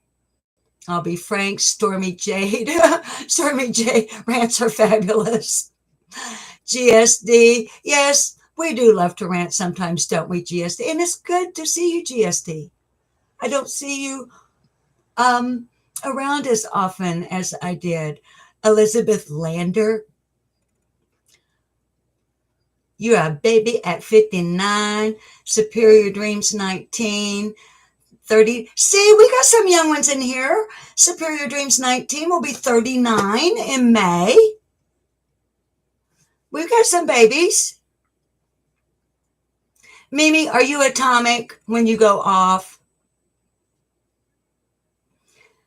I'll be frank. Stormy Jade. Stormy Jade rants are fabulous. GSD. Yes, we do love to rant sometimes, don't we, GSD? And it's good to see you, GSD. I don't see you around as often as I did. Elizabeth Lander, you're a baby at 59. Superior Dreams 19. 30. See, we got some young ones in here. Superior Dreams 19 will be 39 in May. We've got some babies. Mimi, are you atomic when you go off?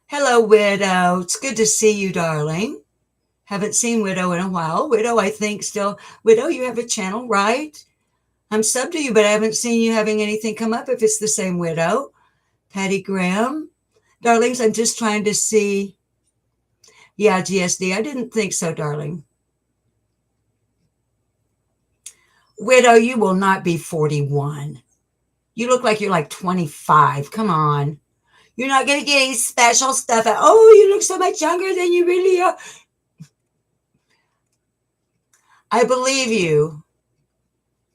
Hello, Widow. It's good to see you, darling. Haven't seen Widow in a while. Widow, I think still. Widow, you have a channel, right? I'm sub to you, but I haven't seen you having anything come up if it's the same Widow. Patty Graham. Darlings, I'm just trying to see. Yeah, GSD. I didn't think so, darling. Widow, you will not be 41. You look like you're like 25. Come on. You're not going to get any special stuff. Oh, you look so much younger than you really are. I believe you,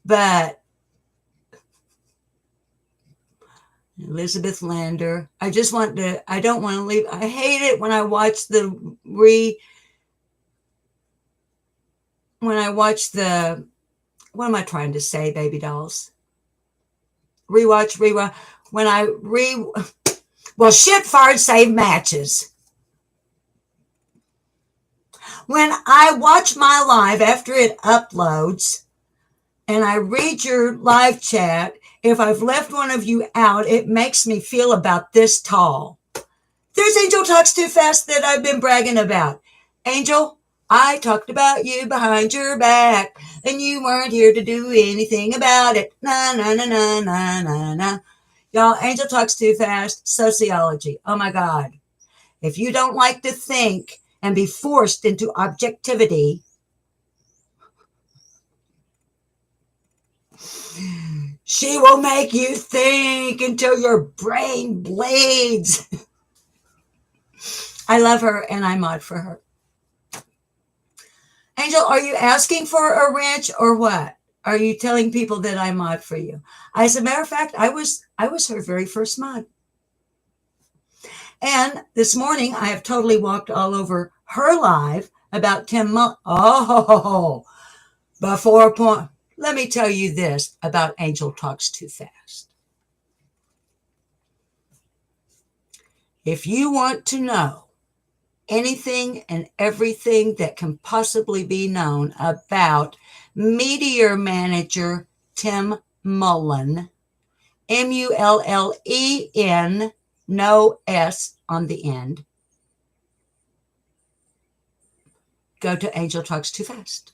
but Elizabeth Lander, I don't want to leave. I hate it when I watch what am I trying to say, baby dolls? Rewatch. Well, shit farts save matches. When I watch my live after it uploads and I read your live chat, if I've left one of you out, it makes me feel about this tall. There's Angel Talks Too Fast that I've been bragging about. Angel, I talked about you behind your back, and you weren't here to do anything about it. Na, na, na, na, na, na, na. Y'all, Angel Talks Too Fast, sociology. Oh, my God. If you don't like to think and be forced into objectivity, she will make you think until your brain bleeds. I love her, and I mod for her. Angel, are you asking for a wrench or what? Are you telling people that I mod for you? As a matter of fact, I was her very first mod. And this morning, I have totally walked all over her live about 10 months. Oh, before point. Let me tell you this about Angel Talks Too Fast. If you want to know anything and everything that can possibly be known about Meteor Manager Tim Mullen, Mullen, no S on the end, go to Angel Talks Too Fast.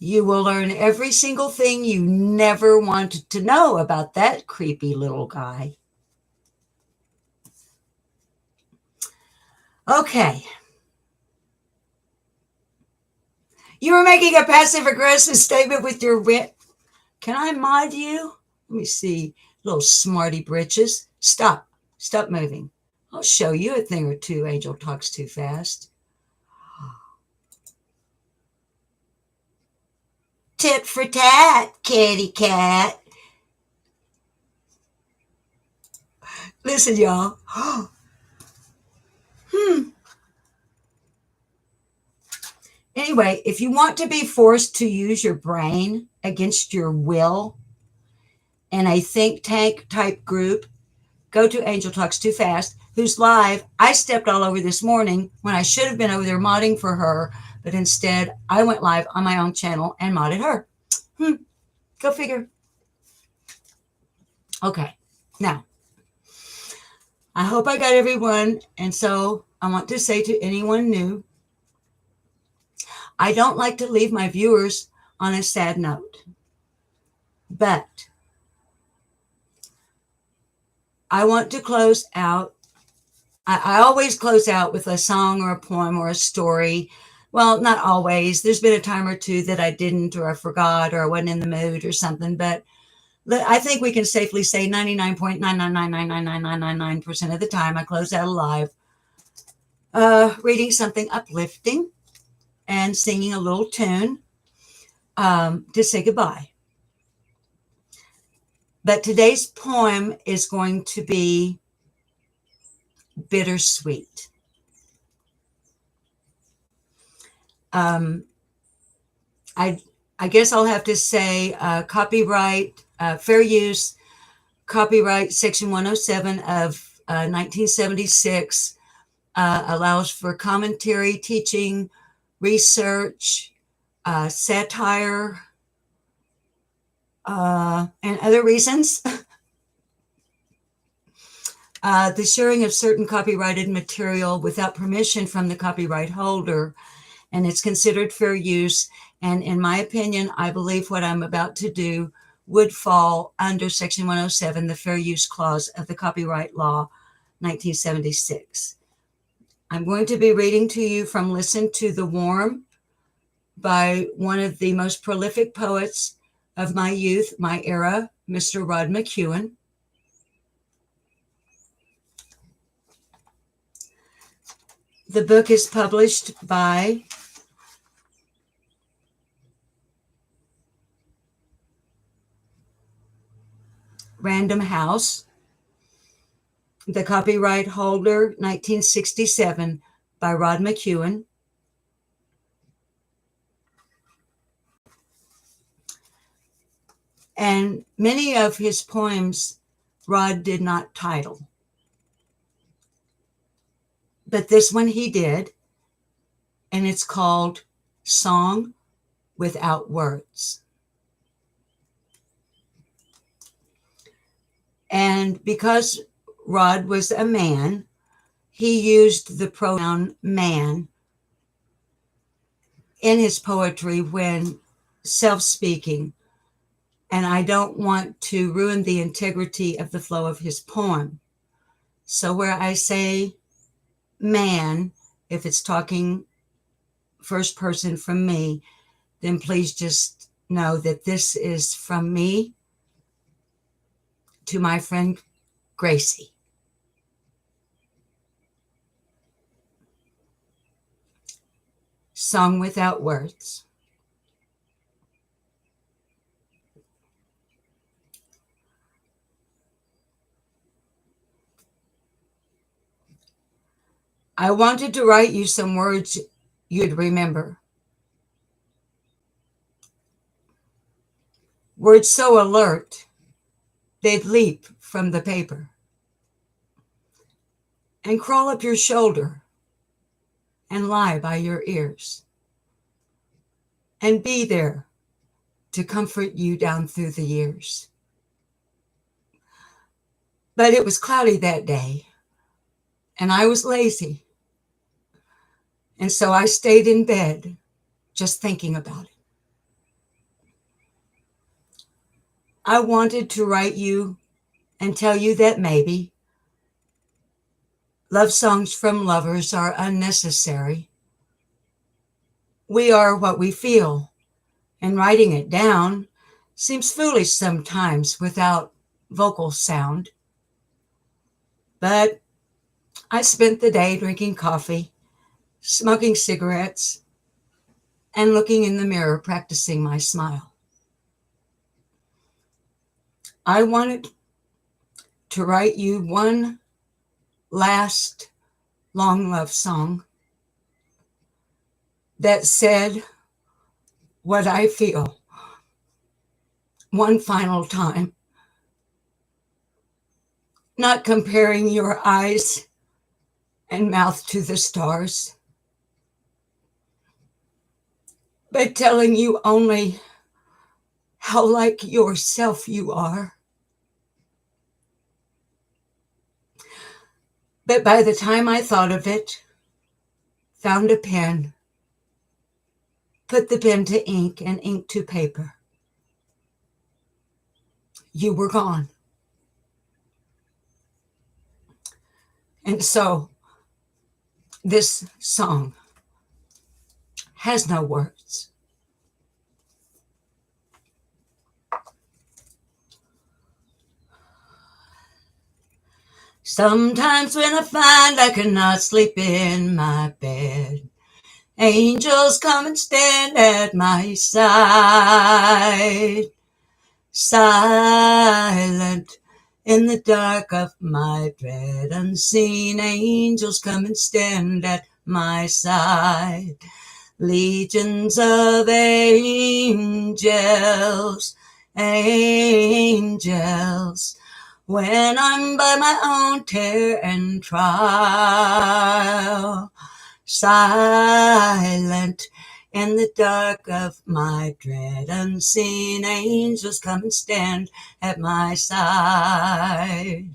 You will learn every single thing you never wanted to know about that creepy little guy. Okay. You were making a passive-aggressive statement with your wit. Can I mod you? Let me see. Little smarty britches. Stop. Stop moving. I'll show you a thing or two, Angel Talks Too Fast. Tit for tat, kitty cat. Listen, y'all. Anyway, if you want to be forced to use your brain against your will in a think tank type group, go to Angel Talks Too Fast, who's live. I stepped all over this morning when I should have been over there modding for her, but instead I went live on my own channel and modded her. Go figure. Okay, now, I hope I got everyone, and so I want to say to anyone new, I don't like to leave my viewers on a sad note, but I want to close out. I always close out with a song or a poem or a story. Well, not always. There's been a time or two that I didn't, or I forgot, or I wasn't in the mood or something, but I think we can safely say 99.9999999% of the time I close out alive reading something uplifting and singing a little tune to say goodbye. But today's poem is going to be bittersweet. I guess I'll have to say copyright, fair use, copyright section 107 of 1976 allows for commentary, teaching, research, satire, and other reasons. The sharing of certain copyrighted material without permission from the copyright holder, and it's considered fair use. And in my opinion, I believe what I'm about to do would fall under Section 107, the Fair Use Clause of the Copyright Law, 1976. I'm going to be reading to you from Listen to the Warm by one of the most prolific poets of my youth, my era, Mr. Rod McEwen. The book is published by Random House. The copyright holder, 1967, by Rod McEwen. And many of his poems Rod did not title. But this one he did, and it's called Song Without Words. And because Rod was a man, he used the pronoun man in his poetry when self-speaking, and I don't want to ruin the integrity of the flow of his poem. So where I say man, if it's talking first person from me, then please just know that this is from me to my friend Gracie. Song Without Words. I wanted to write you some words you'd remember. Words so alert, they'd leap from the paper and crawl up your shoulder and lie by your ears and be there to comfort you down through the years. But it was cloudy that day, and I was lazy. And so I stayed in bed just thinking about it. I wanted to write you and tell you that maybe love songs from lovers are unnecessary. We are what we feel, and writing it down seems foolish sometimes without vocal sound. But I spent the day drinking coffee, smoking cigarettes, and looking in the mirror, practicing my smile. I wanted to write you one last long love song that said what I feel one final time, not comparing your eyes and mouth to the stars, but telling you only how like yourself you are. But by the time I thought of it, found a pen, put the pen to ink and ink to paper, you were gone. And so this song has no words. Sometimes when I find I cannot sleep in my bed, angels come and stand at my side. Silent in the dark of my dread, unseen angels come and stand at my side. Legions of angels, angels, when I'm by my own tear and trial. Silent in the dark of my dread, unseen angels come and stand at my side.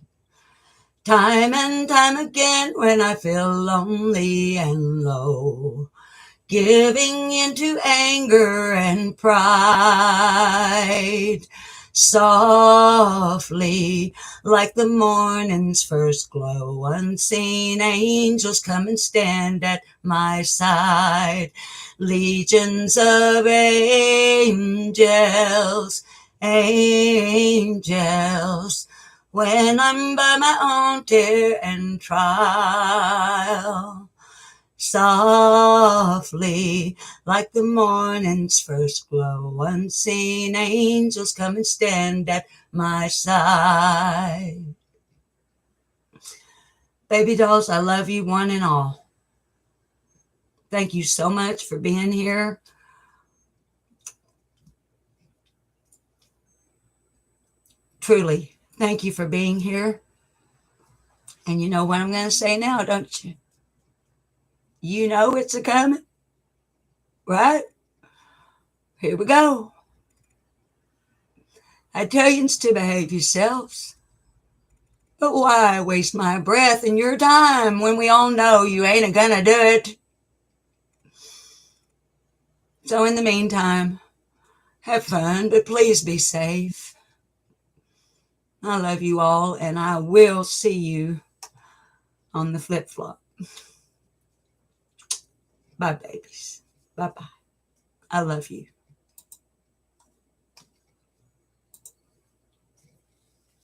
Time and time again when I feel lonely and low, giving into anger and pride, softly like the morning's first glow, unseen angels come and stand at my side. Legions of angels, angels, when I'm by my own tear and trial. Softly, like the morning's first glow, unseen angels come and stand at my side. Baby dolls, I love you one and all. Thank you so much for being here. Truly, thank you for being here. And you know what I'm going to say now, don't you? You know it's a coming, right? Here we go. I tell yous to behave yourselves. But why waste my breath and your time when we all know you ain't gonna do it? So in the meantime, have fun, but please be safe. I love you all, and I will see you on the flip-flop. Bye, babies. Bye-bye. I love you.